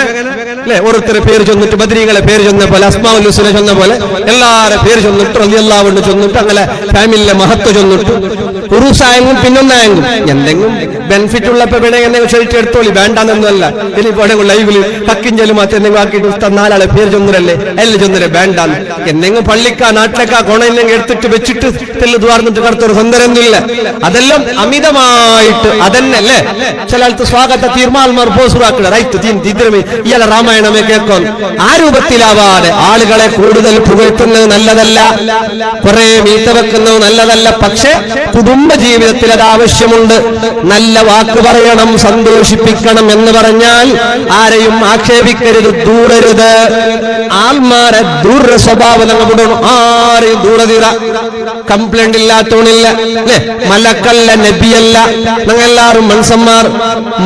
അല്ലെ ഓരോരുത്തരെ പേര് ചൊന്നിട്ട് ബദരീങ്ങളെ പേര് ചൊന്ന പോലെ അസ്മാഉൽ ഹുസ്ന ചൊന്ന പോലെ എല്ലാരെ പേര് ചൊന്നിട്ട് റളിയല്ലാഹു അൻഹു ചൊന്നിട്ട് അങ്ങനെ ഫാമിലിയിലെ മഹത്വം ചൊന്നിട്ട് ഉറൂസായെങ്കിലും പിന്നൊന്നായെങ്കിലും എന്തെങ്കിലും ബെനിഫിറ്റ് ഉള്ളപ്പോ വേണമെങ്കിൽ എന്തെങ്കിലും ഷെൽറ്റ് എടുത്തോളി വേണ്ടാന്നൊന്നുമല്ല. ഇനിയിപ്പോ ലൈവില് കക്കിഞ്ചലും മാത്രം എന്തെങ്കിലും ആക്കിയിട്ട് ഉസ്താദ് 4 ആളെ പേര് ചൊന്നരല്ലേ എല്ലാം ചൊന്നരെ വേണ്ടാന്ന് എന്തെങ്കിലും പള്ളിക്കാ നാട്ടിലേക്കാ കൊണയില്ലെങ്കിൽ എടുത്തിട്ട് വെച്ചിട്ട് തെല്ല് ദ്വാർന്നിട്ട് കടത്തൊരു സ്വന്തരൊന്നുമില്ല. അതെല്ലാം അമിതമായിട്ട് അതന്നെ അല്ലേ ചില ആൾക്ക് സ്വാഗത തീർമാൽമാർ പോസുറാക്കുക റൈറ്റ് തീദ്രമേ ഇയാളെ രാമായണമേ കേൾക്കാൻ ആ രൂപത്തിലാവാതെ ആളുകളെ കൂടുതൽ പുകഴ്ത്തുന്നത് നല്ലതല്ല, കുറെ മീത്ത വെക്കുന്നത് നല്ലതല്ല. പക്ഷെ കുടുംബ ജീവിതത്തിൽ അത് ആവശ്യമുണ്ട്. നല്ല വാക്ക് പറയണം, സന്തോഷിപ്പിക്കണം എന്ന് പറഞ്ഞാൽ ആരെയും ആക്ഷേപിക്കരുത്, ദൂരരുത്. ആൾമാരെ ദൂര സ്വഭാവം നിങ്ങൾ വിടണം. ആരെയും ദൂരതീറ കംപ്ലൈന്റ് ഇല്ലാത്തോണില്ല അല്ലെ മലക്കല്ല നബിയല്ല. നിങ്ങൾ എല്ലാവരും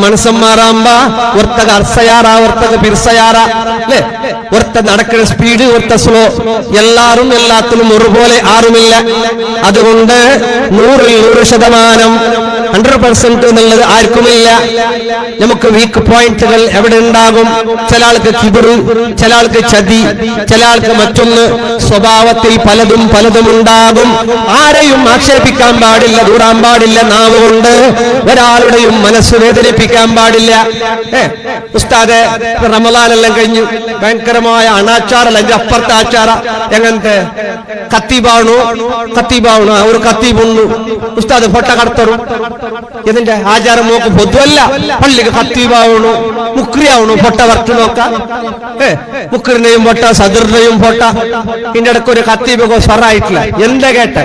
മനുഷ്യന്മാരാകുമ്പോ ഒർത്തക അർസയാറ ഒർത്തക പിർസയാറ അല്ലെ ഒർത്ത നടക്കുന്ന സ്പീഡ് ഒർത്ത സ്ലോ എല്ലാരും എല്ലാത്തിനും ഒരുപോലെ ആരുമില്ല. അതുകൊണ്ട് 100% 100% എന്നുള്ളത് ആർക്കുമില്ല. നമുക്ക് വീക്ക് പോയിന്റുകൾ എവിടെ ഉണ്ടാകും? ചില ആൾക്ക് കിബറ്, ചില ആൾക്ക് ചതി, ചില ആൾക്ക് മറ്റൊന്ന്. സ്വഭാവത്തിൽ പലതും ഉണ്ടാകും. ആരെയും ആക്ഷേപിക്കാൻ പാടില്ല, ദൂരാൻ പാടില്ല. നാവ് കൊണ്ട് ഒരാളുടെയും മനസ്സ് വേദനിപ്പിക്കാൻ പാടില്ല. ഉസ്താദെ റമളാനെല്ലാം കഴിഞ്ഞു ഭയങ്കരമായ അനാച്ചാറല്ല എന്റെ അപ്പുറത്തെ ആച്ചാറ എങ്ങനത്തെ കത്തിബാവണു ഒരു കത്തിബുണ്ണു ഉസ്താദ് പൊട്ട കടത്തറും ഇതിന്റെ ആചാരം നോക്കും. പൊതുവല്ല പള്ളിക്ക് കത്തിബാവണു മുക്രിയാവണു പൊട്ട വർക്ക് നോക്കാം. മുക്രിനെയും പൊട്ട സദറിനെയും പൊട്ട ഇതിന്റെ ഇടയ്ക്ക് ഒരു കത്തിബോ സ്വറായിട്ടില്ല. എന്താ കേട്ട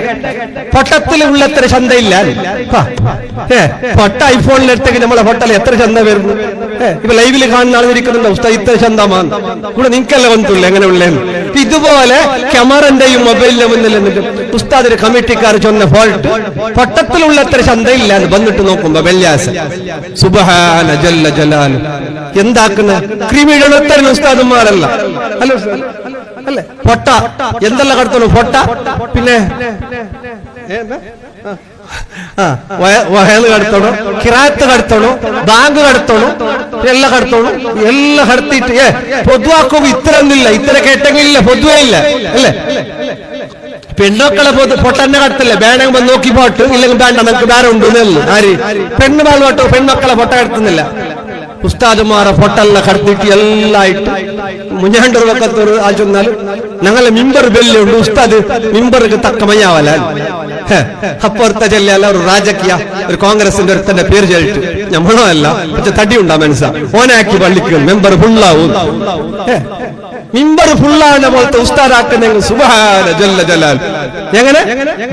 പൊട്ടത്തിൽ ഉള്ളത്ര ചന്തയില്ല. പൊട്ട ഐഫോണിലെടുത്തേക്ക് നമ്മളെ പൊട്ടൽ എത്ര ചന്ത വരുന്നു. ഇപ്പൊ ലൈവില് കാണുന്ന ആളിരിക്കുന്നുണ്ട് ഉസ്താദ് ഇത്ര ചന്തമാണ് ഇവിടെ നിങ്ങൾക്കല്ല വന്നിട്ടില്ല എങ്ങനെ ഉള്ളേന്ന്. ഇതുപോലെ ക്യാമറന്റെയും മൊബൈലിന്റെ മുന്നിൽ എന്നിട്ട് ഉസ്താദിന്റെ കമ്മിറ്റിക്കാർ ചൊന്ന ഫോൾട്ട് പൊട്ടത്തിലുള്ള എത്ര ചന്തയില്ല എന്ന് വന്നിട്ട് നോക്കുമ്പോ വെള്ളിയാസം സുബ്ഹാന ജല്ല ജലാൽ എന്താക്കുന്ന ക്രിമിനൽ ഉസ്താദന്മാരല്ല അല്ല അല്ലേ പൊട്ട എന്തെല്ലാം കടത്തണു പൊട്ട പിന്നെ വയല് കടത്തണു കിറാത്ത് കടത്തണു ബാങ്ക് കടത്തണു എല്ലാം കടത്തണു എല്ലാം കടത്തിയിട്ട് പൊതുവാക്കും ഇത്ര ഒന്നില്ല ഇത്ര കേട്ടെങ്കിലില്ല പൊതുവേ ഇല്ല അല്ലേ. പെണ്ണുമക്കളെ പൊട്ടന്നെ കടത്തില്ല വേണമെങ്കിൽ വന്ന് നോക്കി പോട്ട് ഇല്ലെങ്കിൽ വേണ്ട നമുക്ക് വേറെ ഉണ്ട് ആര് പെണ്ണ് പാൽ പോട്ടോ പെൺമക്കളെ പൊട്ട കടത്തുന്നില്ല. ഉസ്താദുമാരെ പൊട്ടല്ല കടത്തിട്ട് എല്ലായിട്ട് മുഞ്ഞാണ്ടൂർ വെക്കത്തൊരു ആ ചൊന്നാലും ഞങ്ങളെ മിമ്പർ ബെല്ലുണ്ട് ഉസ്താദ് മിമ്പർക്ക് തക്ക മയ്യാവല അപ്പുറത്തെ ചെല്ലല്ല ഒരു രാജകീയ ഒരു കോൺഗ്രസിന്റെ ഒരുത്തന്റെ പേര് ചൊല്ലിട്ട് ഞമ്മളോ അല്ല പക്ഷെ തടിയുണ്ടാ മനസ്സാ ഓനാക്കി പള്ളിക്ക് മെമ്പർ ഫുള്ളാവും. മിമ്പർ ഫുള്ളാവുന്ന പോലത്തെ ഉസ്താദാക്കുന്നെങ്കിൽ സുബ്ഹാന ജല്ല ജലാൽ എങ്ങനെ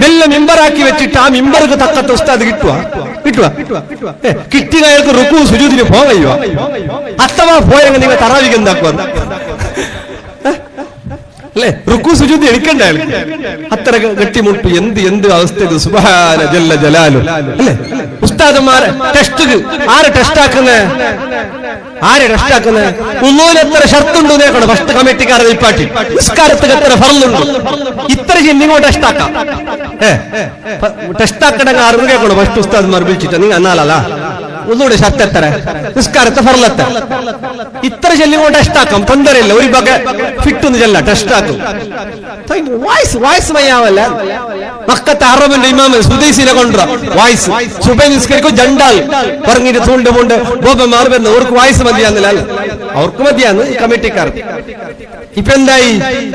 വെല്ല മിമ്പറാക്കി വെച്ചിട്ട് ആ മിമ്പർക്ക് തക്കത്തെ ഉസ്താദ് കിട്ടുക കിട്ടിയ അയാൾക്ക് റുക്കു സുജൂദിന് പോകയോ അത്തവ പോയെങ്കിൽ നിങ്ങൾ തറാവിക്ക് എന്താക്കുക അല്ലെ? റുക്കു സുജൂദ് എടുക്കണ്ടേ? അത്ര കെട്ടിമുട്ടു. എന്ത് അവസ്ഥ ഇത്! സുബ്ഹാന ജല്ല ജലാലു. അല്ലെ? ഉസ്താദന്മാരെ ആരെ ടെസ്റ്റ് ആക്കുന്നത്? ഉള്ളൂന് എത്ര ഷർത്തുണ്ട് നോക്കണം. ഫസ്റ്റ് കമ്മിറ്റിക്കാരെ നിപ്പാട്ടി നിസ്കാരത്തിന് എത്ര ഫർളുണ്ട്, ഇത്ര ചെല്ലിങ്ങോട്ട് ടെസ്റ്റാക്കാം. ടെസ്റ്റാക്കണമെങ്കിൽ അറിവ് കേൾക്കണം. ഫസ്റ്റ് ഉസ്താദ്മാർ വിളിച്ചിട്ട് നിങ്ങൾ എന്നാലല്ല ഒന്നുകൂടെ ഷർത്ത് എത്ര, നിസ്കാരത്തെ ഫർളെത്ര, ഇത്ര ചെല്ലിങ്ങോട്ട് ടെസ്റ്റാക്കാം. തൊണ്ടരയില്ല, ഒരു ബക ഫിറ്റൊന്ന് ചെല്ല ടെസ്റ്റാക്കും. വായ്സ് മയ്യാവല്ല. മക്കത്തെ അറബിന്റെ ഇമാമ സുദൈസിനെ കൊണ്ടുവരാ വായ്സ് സുബൈ നിസ്കരിക്കും. ജണ്ടാൽ പറഞ്ഞിട്ട് തൂണ്ടുമുണ്ട് ബോബന്മാർ വരുന്നു. അവർക്ക് വായ്സ് മതിയാന്നില്ല, അവർക്ക് മതിയാന്ന് കമ്മിറ്റിക്കാർ. ഇപ്പൊ എന്തായി?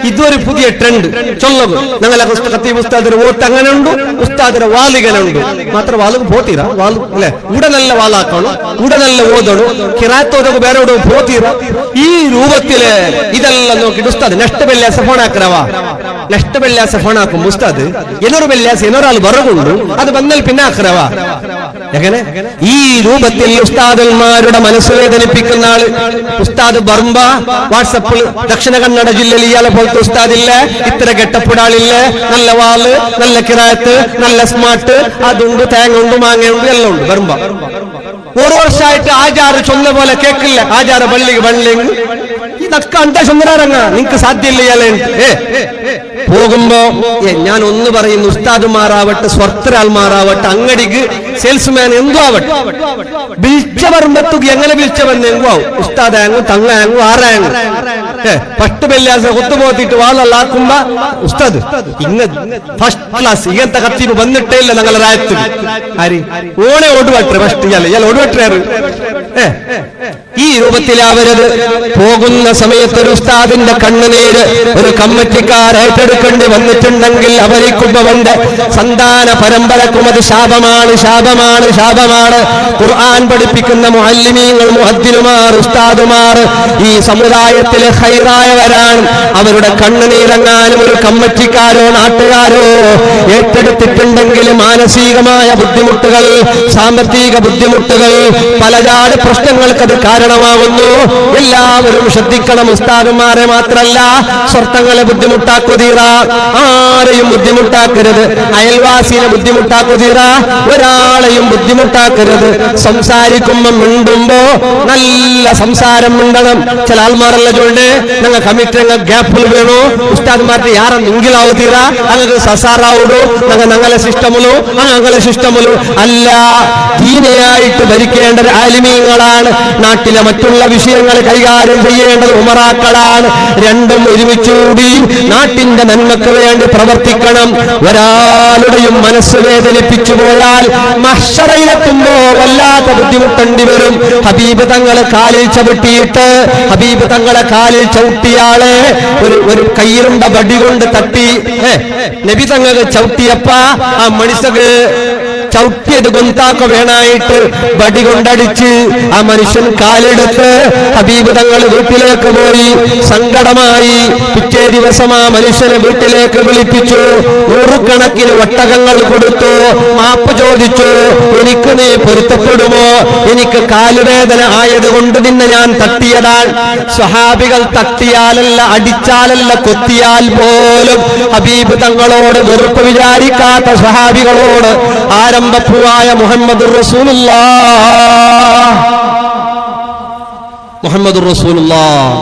ഇതൊരു പുതിയ ട്രെൻഡ്. ചൊല്ലത് ഞങ്ങളെ ഖത്തീബ് ഉസ്താദിന് വോട്ട് അങ്ങനെ ഉണ്ട്, ഉസ്താദിന് വാലികനുണ്ട്. മാത്രം വാലുക്ക് പോത്തീര വാലു അല്ലെ? ഇവിടെ നല്ല വാലാക്കണം, ഇവിടെ നല്ല ഓതണം, കിറാത്തോതൊക്കെ വേറെ പോത്തീര. ഈ രൂപത്തില് ഇതെല്ലാം നോക്കിട്ട് ഉസ്താദ് നെക്സ്റ്റ് വെള്ളിയാഴ്ച ഫോണാക്കറവാ. നെക്സ്റ്റ് വെള്ളിയാഴ്ച ഫോണാക്കും ഉസ്താദ്. എന്നൊരു വെള്ളിയാഴ്ച എന്നൊരാൾ വിറകുണ്ട്, അത് വന്നാൽ പിന്നെ ആക്കറവാ. എങ്ങനെ ഈ രൂപത്തിൽ ഉസ്താദന്മാരുടെ മനസ്സ് വേദനിപ്പിക്കുന്ന ആള് ഉസ്താദ് ബർമ്പ വാട്സപ്പിൽ ദക്ഷിണ കന്നഡ ജില്ലയിൽ ഇയാളെ പോലത്തെ ഉസ്താദില്ല, ഇത്ര കെട്ടപ്പെടാളില്ല, നല്ല വാള്, നല്ല കിറാത്ത്, നല്ല സ്മാർട്ട്, അതുണ്ട്, തേങ്ങ ഉണ്ട്, മാങ്ങയുണ്ട്, എല്ലാം ഉണ്ട്. ബർമ്പ ഒരു വർഷമായിട്ട് ആചാര ചൊന്ന പോലെ കേക്കില്ല. ആചാര പള്ളിക്ക് ഇതൊക്കെ അണ്ട ചൊന്നരങ്ങ നിങ്ങക്ക് സാധ്യമില്ല ഇയാളെ. പോകുമ്പോ ഞാൻ ഒന്ന് പറയുന്നു, ഉസ്താദുമാറാവട്ടെ, സ്വർത്തരാൾമാറാവട്ടെ, അങ്ങടിക്ക് സെയിൽസ്മാൻ എന്തോ ആവട്ടെ, വിളിച്ച പറയുമ്പത്തുക്ക് എങ്ങനെ വിളിച്ച വന്നെങ്കും ആവും. ഉസ്താദാങ്ങും തങ്ങാങ്ങും ആറാങ്ങും പട്ട് വെള്ളിയാഴ്ച കൊത്തുപോത്തിട്ട് വാളല്ലാക്കുമ്പോ ഉസ്താദ് ഇന്ന് ഫസ്റ്റ് ക്ലാസ് ഇങ്ങനത്തെ കത്തീബ് വന്നിട്ടേ ഇല്ല ഞങ്ങളെ രായത്തിൽ. ആര് ഓണെ ഓടുവട്ടെ ഫസ്റ്റ് ഇയാൾ ഓടുവട്ടാറ്. ഈ രൂപത്തിലാവരുത്. പോകുന്ന സമയത്ത് ഒരു ഉസ്താദിന്റെ കണ്ണുനീര് ഒരു കമ്മിറ്റിക്കാർ ഏറ്റെടുക്കേണ്ടി വന്നിട്ടുണ്ടെങ്കിൽ അവരിക്കുമ്പവന്റെ സന്താന പരമ്പരക്കും അത് ശാപമാണ്, ശാപമാണ്, ശാപമാണ്. ഖുർആൻ പഠിപ്പിക്കുന്ന മുഅല്ലിമീങ്ങൾ, മുഅദ്ദിനുമാർ, ഉസ്താദുമാർ ഈ സമുദായത്തിലെ ഖൈറായവരാണ്. അവരുടെ കണ്ണുനീരെങ്ങാനും ഒരു കമ്മിറ്റിക്കാരോ നാട്ടുകാരോ ഏറ്റെടുത്തിട്ടുണ്ടെങ്കിൽ മാനസികമായ ബുദ്ധിമുട്ടുകൾ, സാമ്പത്തിക ബുദ്ധിമുട്ടുകൾ, പലജാട് പ്രശ്നങ്ങൾക്ക് അത് കാരണമാകുന്നു. എല്ലാവരും ശ്രദ്ധിക്കണം. ഉസ്താദുമാരെ മാത്രല്ല, സ്വർത്തങ്ങളെ ബുദ്ധിമുട്ടാക്കുതീറ, ആരെയും ബുദ്ധിമുട്ടാക്കരുത്. അയൽവാസിനെ ബുദ്ധിമുട്ടാക്കുതീറ, ഒരാളെയും ബുദ്ധിമുട്ടാക്കരുത്. സംസാരിക്കുമ്പോ മിണ്ടുമ്പോ നല്ല സംസാരം മിണ്ടണം. ചില ആൾമാരല്ല ചൊല്ല് ഞങ്ങൾ കമ്മിറ്റി ഗ്യാപ്പിൽ വീണു ഉസ്താദ്മാർക്ക് യാറെ നിങ്കിലാവുതീറ, അങ്ങനെ സസാറാവുടു, ഞങ്ങളെ സിസ്റ്റമുള്ളൂ, ഞങ്ങളെ സിസ്റ്റമുള്ളൂ. അല്ല, ദീനയായിട്ട് ഭരിക്കേണ്ടത് ആലിമീങ്ങളാണ്. നാട്ടിലെ മറ്റുള്ള വിഷയങ്ങൾ കൈകാര്യം ചെയ്യേണ്ടത് ഉമറാക്കളാണ്. രണ്ടും ഒരുമിച്ചുകൂടി നാട്ടിന്റെ നന്മക്ക് വേണ്ടി പ്രവർത്തിക്കണം. ഒരാളുടെയും മനസ്സ് വേദനിപ്പിച്ചു പോയാൽ മഹ്ശറയിലെത്തുമ്പോ വല്ലാത്ത ബുദ്ധിമുട്ടേണ്ടി വരും. ഹബീബ് തങ്ങളെ കാലിൽ ചവിട്ടിയിട്ട്, ഹബീബ് തങ്ങളെ കാലിൽ ചവിട്ടിയാളെ ഒരു കയ്യിലുണ്ട വടി കൊണ്ട് തട്ടി നബി തങ്ങൾ ചവിട്ടിയപ്പ ആ മനുഷ്യക്ക് ചവിട്ടിയത് ഗൊന്താക്ക വേണായിട്ട് വടി കൊണ്ടടിച്ച് ആ മനുഷ്യൻ കാലെടുത്ത് ഹബീബ് തങ്ങൾ വീട്ടിലേക്ക് പോയി. സങ്കടമായി. പിറ്റേ ദിവസം ആ മനുഷ്യനെ വീട്ടിലേക്ക് വിളിപ്പിച്ചു. നൂറുകണക്കിന് ഒട്ടകങ്ങൾ കൊടുത്തു. മാപ്പ് ചോദിച്ചു, എനിക്ക് നീ പൊരുത്തപ്പെടുമോ? എനിക്ക് കാലുവേദന ആയതുകൊണ്ട് നിന്നെ ഞാൻ തട്ടിയതാണ്. സ്വഹാബികൾ തട്ടിയാലല്ല, അടിച്ചാലല്ല, കൊത്തിയാൽ പോലും ഹബീബ് തങ്ങളോട് വെറുപ്പ് വിചാരിക്കാത്ത സ്വഹാബികളോട് ആരംഭപ്പുവായ മുഹമ്മദുർ റസൂലുള്ളാഹ്, മുഹമ്മദുർ റസൂലുള്ളാഹ്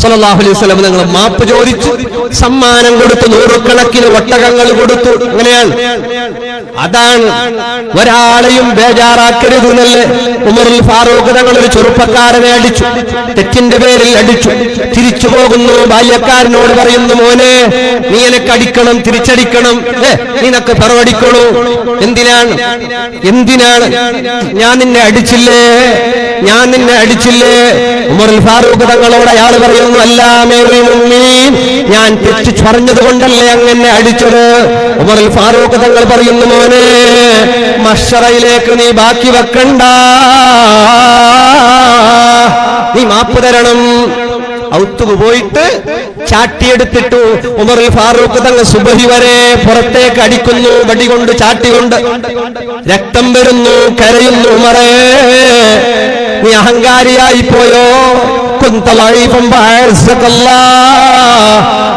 സ്വല്ലല്ലാഹു അലൈഹി വസല്ലം നിങ്ങൾ മാപ്പ് ചോദിച്ചു, സമ്മാനം കൊടുത്തു, നൂറുകണക്കിന് ഒട്ടകങ്ങൾ കൊടുത്തു. അങ്ങനെയാണ്. അതാണ് ഒരാളെയും ബേജാറാക്കരുത് എന്നല്ലേ ഉമറുൽ ഫാറൂഖ് തങ്ങൾ ഒരു ചെറുപ്പക്കാരനെ അടിച്ചു, തെറ്റിന്റെ പേരിൽ അടിച്ചു. തിരിച്ചു പോകുന്നു, ബാല്യക്കാരനോട് പറയുന്നു, മോനെ നീ എനക്ക് അടിക്കണം, തിരിച്ചടിക്കണം, നിനക്ക് പറവടിക്കണു. എന്തിനാണ്? ഞാൻ നിന്നെ അടിച്ചില്ലേ, ഞാൻ നിന്നെ അടിച്ചില്ലേ? ഉമറുൽ ഫാറൂഖ് തങ്ങളോട് അയാൾ പറയുന്നു, ഞാൻ തെറ്റ് പറഞ്ഞത് കൊണ്ടല്ലേ അങ്ങനെ അടിച്ചത്. ഉമറുൽ ഫാറൂഖ് തങ്ങൾ പറയുന്നു, മോനെ മഹ്ശറയിലേക്ക് നീ ബാക്കി വെക്കണ്ട, നീ മാപ്പ് തരണം. ഔത്തുക്ക് പോയിട്ട് ചാട്ടിയെടുത്തിട്ടു ഉമറുൽ ഫാറൂഖ് തങ്ങൾ സുബഹി വരെ പുറത്തേക്ക് അടിക്കുന്നു, വടികൊണ്ട്, ചാട്ടികൊണ്ട്. രക്തം വരുന്നു, കരയുന്നു. ഉമറേ, നീ അഹങ്കാരിയായി പോയോ?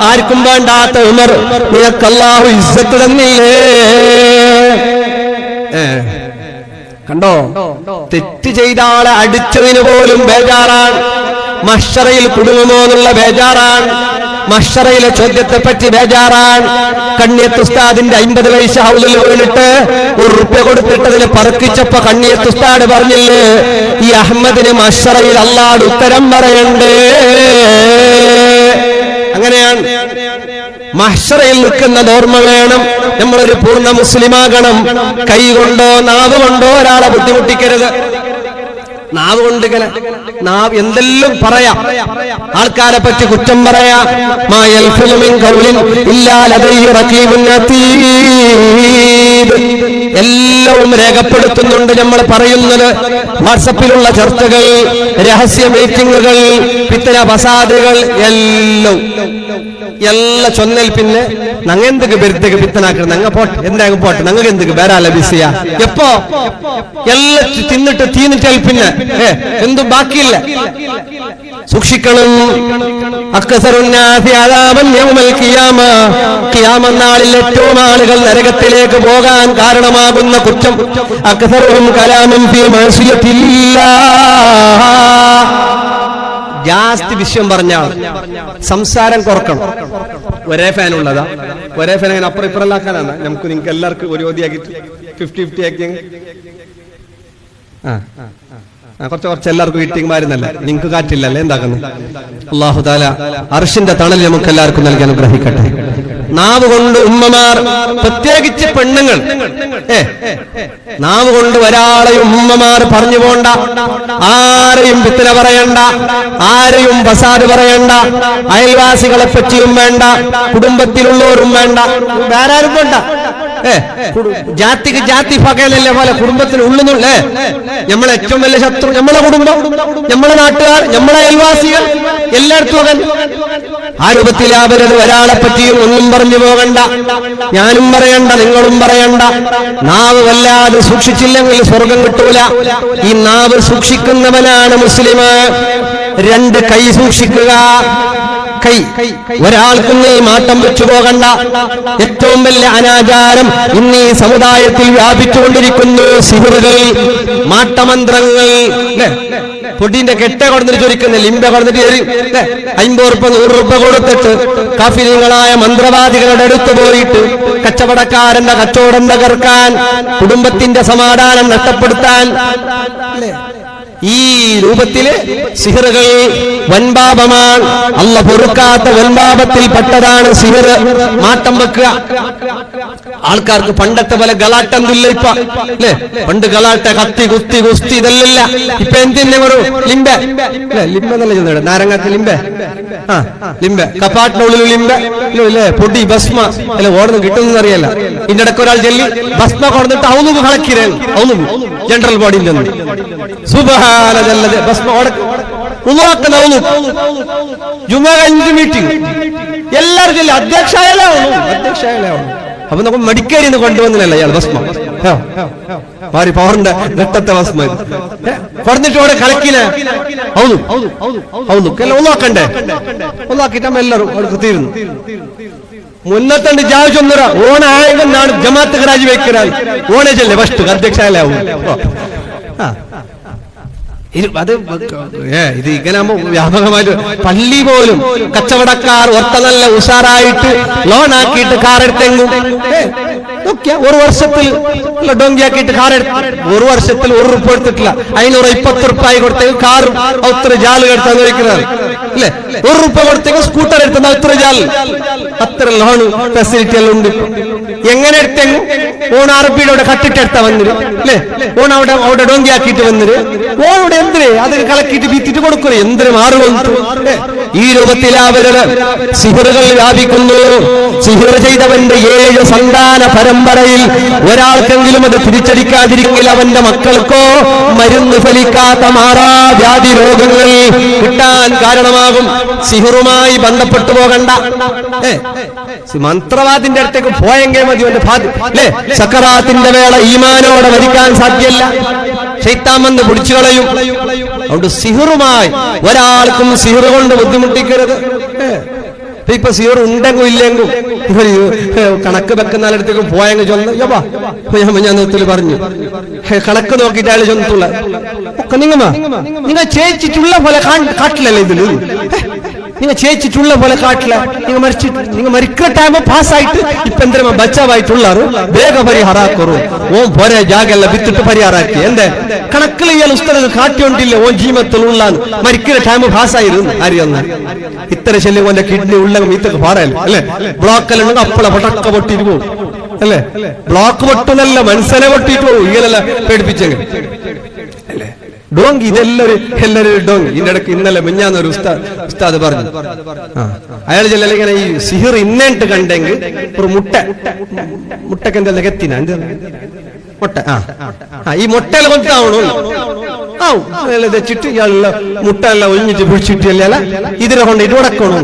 ആർക്കും വേണ്ടാത്ത ഉമർ, നിനക്ക് അല്ലാഹു ഇസ്സത്ത് തന്നില്ലേ? കണ്ടോ, തെറ്റ് ചെയ്ത ആളെ അടിച്ചതിന് പോലും ബേജാറാണ്, മഹ്ശറയിൽ കുടുങ്ങുമോ എന്നുള്ള ബേജാറാണ്, മഹ്ശറയിലെ ചോദ്യത്തെ പറ്റി ബേജാറാണ്. കണ്ണിയത്ത് ഉസ്താദിന്റെ 50 പൈസ ഹൗലിൽ വീണിട്ട് ₹1 കൊടുത്തിട്ട് അതിൽ പറക്കിച്ചപ്പോ കണ്ണിയത്ത് ഉസ്താദ് പറഞ്ഞില്ലേ, ഈ അഹമ്മദിന് മഹ്ശറയിൽ അല്ലാഹു ഉത്തരം പറയണ്ടേ? അങ്ങനെയാണ് മഹ്ശറയിൽ നിൽക്കുന്ന ഓർമ്മ വേണം. നമ്മളൊരു പൂർണ്ണ മുസ്ലിമാകണം. കൈ കൊണ്ടോ നാവ് കൊണ്ടോ ഒരാളെ ബുദ്ധിമുട്ടിക്കരുത്. നാവ് കൊണ്ട് നാവ് എന്തെല്ലാം പറയാം, ആൾക്കാരെ പറ്റി കുറ്റം പറയാം. മാ യൽഫിളു മിൻ ഖൗലിൻ ഇല്ലാ ലദൈഹി റഖീബുൻ അതീദ്. എല്ലാം രേഖപ്പെടുത്തുന്നുണ്ട് നമ്മൾ പറയുന്നത്. വാട്സപ്പിലുള്ള ചർച്ചകൾ, രഹസ്യ മീറ്റിങ്ങുകൾ, ഫിത്ന ഫസാദുകൾ എല്ലാം ചൊന്നൽ. പിന്നെ ഞങ്ങ എന്തൊക്കെ ബെരുത്തേക്ക് പിത്തനാക്കണം, ഞങ്ങ പോട്ടെ, എന്തായാലും പോട്ടെ, ഞങ്ങൾക്ക് എന്തൊക്കെ വരാല ബിസിയാ. എപ്പോ എല്ലാം തിന്നിട്ട് തീന്നിട്ടാൽ പിന്നെ എന്തും ബാക്കിയില്ല. സൂക്ഷിക്കണം. ഖിയാമനാളിൽ ഏറ്റവും ആളുകൾ നരകത്തിലേക്ക് പോകാൻ കാരണമാകുന്ന കുറ്റം അക്സറുഹും കലാമുൻ ഫീ മഅസിയത്തില്ലാഹ്. ജാസ്തി വിഷയം പറഞ്ഞാൽ സംസാരം കുറക്കണം. ഒരേ ഫാൻ ഉള്ളതാ, ഒരേ ഫാൻ അങ്ങനെ അപ്പുറം ഇപ്പുറല്ലാക്കാനാണ്. നമുക്ക് നിങ്ങൾക്ക് എല്ലാവർക്കും ഒരു ഓതിയാക്കിട്ട് 50-50 ആക്കി കുറച്ച് എല്ലാവർക്കും വീട്ടിങ്ങമാരുന്നല്ല, നിങ്ങൾക്ക് കാറ്റില്ലല്ലേ, എന്താക്കുന്നു? അല്ലാഹു തആല അർശിന്റെ തണൽ നമുക്ക് എല്ലാവർക്കും നൽകി അനുഗ്രഹിക്കട്ടെ. നാവ് കൊണ്ട് ഉമ്മമാർ, പ്രത്യേകിച്ച് പെണ്ണുങ്ങൾ, നാവ് കൊണ്ട് ഒരാളെയും ഉമ്മമാർ പറഞ്ഞു പോണ്ട, ആരെയും ഫിത്ന പറയണ്ട, ആരെയും ഫസാദ് പറയണ്ട, അയൽവാസികളെ പറ്റിയും വേണ്ട, കുടുംബത്തിലുള്ളവരും വേണ്ട, വേറാരും വേണ്ട. ജാതിക്ക് ജാതി പകലല്ലേ പോലെ കുടുംബത്തിന് ഉള്ളുന്നുള്ളേ. നമ്മളെ ഏറ്റവും വലിയ ശത്രു നമ്മളെ കുടുംബം, നമ്മളെ നാട്ടുകാർ, നമ്മളെ അയൽവാസികൾ, എല്ലായിടത്തും അകൻ. ആ രൂപത്തിലാവരുത്. ഒരാളെ പറ്റിയും ഒന്നും പറഞ്ഞു പോകണ്ട, ഞാനും പറയണ്ട, നിങ്ങളും പറയണ്ട. നാവ് വല്ലാതെ സൂക്ഷിച്ചില്ലെങ്കിൽ സ്വർഗം കിട്ടൂല. ഈ നാവ് സൂക്ഷിക്കുന്നവനാണ് മുസ്ലിം. 2 കൈ സൂക്ഷിക്കുക. കൈ ഒരാൾക്കും നീ മാറ്റം വെച്ചു പോകണ്ട. ഏറ്റവും വലിയ അനാചാരം ഇന്ന് ഈ സമുദായത്തിൽ വ്യാപിച്ചുകൊണ്ടിരിക്കുന്നു. സിഹറുകൾ, മാട്ടമന്ത്രങ്ങൾ, പൊടിന്റെ കെട്ട കൊടുത്തിട്ട് ചൊരിക്കുന്ന ലിംബ കൊടുത്തിട്ട് 50 രൂപ 100 രൂപ കൊടുത്തിട്ട് കാഫിര്യങ്ങളായ മന്ത്രവാദികളുടെ അടുത്ത് പോയിട്ട് കച്ചവടക്കാരന്റെ കച്ചവടം തകർക്കാൻ, കുടുംബത്തിന്റെ സമാധാനം നഷ്ടപ്പെടുത്താൻ, ഈ രൂപത്തില് സിഹറുകൾ വൻപാപമാണ്. അല്ല പൊറുക്കാത്ത വൻപാപത്തിൽ പെട്ടതാണ് സിഹർ. മാട്ടം വെക്കുക. ആൾക്കാർക്ക് പണ്ടത്തെ പോലെ ഗലാട്ടൊന്നുമില്ല ഇപ്പൊ, അല്ലേ? പണ്ട് ഗലാട്ട, കത്തി, കുസ്തി, കുസ്തി ഇതല്ല. ഇപ്പൊ എന്തിന്റെ ഒരു ലിംബ, ലിംബ എന്നല്ല ചെന്നിട, നാരങ്ങാത്ത ലിംബ, ലിംബ, കപ്പാട്ടിനുള്ളിൽ ലിംബ, അല്ലേ? പൊടി, ഭസ്മ അല്ലെ ഓടുന്നു കിട്ടുന്ന അറിയല്ല. ഇതിന്റെ ഇടയ്ക്ക് ഒരാൾ ചെല്ലി ഭസ്മ കൊടുത്തിട്ട് ഔന്നുബ് കളക്കിരേ, ഔന്നുബ് ജനറൽ ബോഡിയിൽ നിന്ന് മീറ്റിംഗ് എല്ലാവരും ചെല്ലി അധ്യക്ഷായാലോ. അപ്പൊ നമുക്ക് മടിക്കേരിന്ന് കൊണ്ടുവന്നില്ല അയാൾ ഭസ്മ, മാറി പവറിന്റെ ഘട്ടത്തെ ഭസ്മ പറഞ്ഞിട്ട് അവിടെ കളക്കിന ഒന്നാക്കണ്ടേ. ഒന്നാക്കിട്ടാകുമ്പോ എല്ലാവരും അവിടെ തീരുന്നു. മുന്നത്തണ്ട് ജാവശ്യൊന്നര ഓണായെങ്കിൽ നാട് ജമാഅത്ത് രാജി വെക്കാൻ ഓണേ ചെല്ലേ ഫസ്റ്റ് അധ്യക്ഷായാലും. അത് ഇത് ഇങ്ങനെ വ്യാപകമായിട്ട് പള്ളി പോലും കച്ചവടക്കാർ ഒത്ത നല്ല ഉഷാറായിട്ട് ലോണാക്കിയിട്ട് കാറെടുത്തെങ്കും ഒരു വർഷത്തിൽ ഡോങ്കിയാക്കിയിട്ട് കാറെടുത്ത് 1 വർഷത്തിൽ 1 രൂപ എടുത്തിട്ടില്ല. 520 രൂപ കൊടുത്തേക്ക് കാറും ഒത്തിരി ജാല് എടുത്താന്ന് വയ്ക്കുന്നത് അല്ലേ? 1 രൂപ കൊടുത്തേക്ക് സ്കൂട്ടർ എടുത്തുന്ന ഒത്തിരി ജാല്, അത്ര ലോൺ ഫെസിലിറ്റി എല്ലാം ഉണ്ട്. എങ്ങനെ എടുത്തെങ്കും ഓൺ RP കട്ടിട്ടെടുത്താ വന്നിര് അല്ലേ? ഓൺ അവിടെ ഡോങ്കിയാക്കിയിട്ട് വന്നിര് ഓടെ എന്തിന് അത് കളക്കിയിട്ട് വീത്തിട്ട് കൊടുക്കുന്നു. എന്തിനു മാറുകൊണ്ട് ഈ രൂപത്തിലാവരുത്. സിഹറുകൾ വ്യാപിക്കുന്നു. സിഹർ ചെയ്തവന്റെ 7 സന്താന പരമ്പരയിൽ ഒരാൾക്കെങ്കിലും അത് തിരിച്ചടിക്കാതിരിക്കില്ല. അവന്റെ മക്കൾക്കോ മരുന്ന് ഫലിക്കാത്ത മാറാവ്യാധി രോഗങ്ങൾ കിട്ടാൻ കാരണമാകും. സിഹറുമായി ബന്ധപ്പെട്ടു പോകണ്ട. മന്ത്രവാദിന്റെ അടുത്തേക്ക് പോയെങ്കിൽ മതി. അല്ലേ? സക്കറാത്തിന്റെ വേള ഈമാനോടെ മരിക്കാൻ സാധ്യല്ല. ശൈത്താൻ വന്ന് പിടിച്ചു കളയും. അതുകൊണ്ട് സിഹറുമായി ഒരാൾക്കും സിഹർ കൊണ്ട് ബുദ്ധിമുട്ടിക്കരുത്. ഇപ്പൊ സീർ ഉണ്ടെങ്കിൽ ഇല്ലെങ്കിൽ കണക്ക് വെക്കുന്നാലടുത്തേക്ക് പോയെങ്കിൽ ചൊന്ന ഞാൻ നിർത്തല് പറഞ്ഞു കണക്ക് നോക്കിയിട്ട് അയാൾ ചൊന്നത്തുള്ള നിങ്ങൾ ചേച്ചിട്ടുള്ള പോലെ കാട്ടില്ലല്ലേ ഇതില് നിങ്ങൾ ചേച്ചിട്ടുള്ള പോലെ കാട്ടില്ല നിങ്ങൾ മരിക്കുന്ന ടൈം പാസ്സായിട്ട് ഇപ്പൊ എന്തിനാ ബച്ചാവായിട്ടുള്ളാറ് വേഗ പരിഹാറാക്കറു ഓൻ പോരെ ജാഗല്ല വിത്തിട്ട് പരിഹാറാക്കി എന്തേ കണക്കിൽ ഇയാൾ ഉസ്താദ് കാട്ടിയോണ്ടില്ല ഓൻ ജീവത്തിലുള്ള മരിക്കുന്ന ടൈം പാസ്സായിരുന്നു അറിയുന്ന ഇത്ര ശല്യം ഓന്റെ കിഡ്നി ഉള്ള ഇത്തൊക്കെ പാറയല്ല അല്ലെ ബ്ലോക്കെല്ലാം അപ്പള പൊട്ടക്ക പൊട്ടിട്ട് പോകും അല്ലെ ബ്ലോക്ക് പൊട്ടുന്നല്ല മനസ്സിനെ പൊട്ടിട്ട് പോകും ഇയാളല്ല പേടിപ്പിച്ചെങ്കിൽ അല്ലേ ഡോങ്കി ഇതെല്ലാരും ഡോങ്കി ഇതിനിടയ്ക്ക് ഇന്നലെ മിഞ്ഞാന്നൊരു ഉസ്താദ് പറഞ്ഞു അയാൾ ചെല്ല ഇങ്ങനെ ഈ സിഹിർ ഇന്നിട്ട് കണ്ടെങ്കിൽ ഒരു മുട്ടക്ക് എന്താ കെത്തിന മുട്ട ഈ മുട്ടയിൽ കൊണ്ടാവണു വെച്ചിട്ട് ഇയാളുള്ള മുട്ട എല്ലാം ഒഴിഞ്ഞിട്ട് പിടിച്ചിട്ട് അല്ല ഇതിനെ കൊണ്ട് ഇത് ഉടക്കണു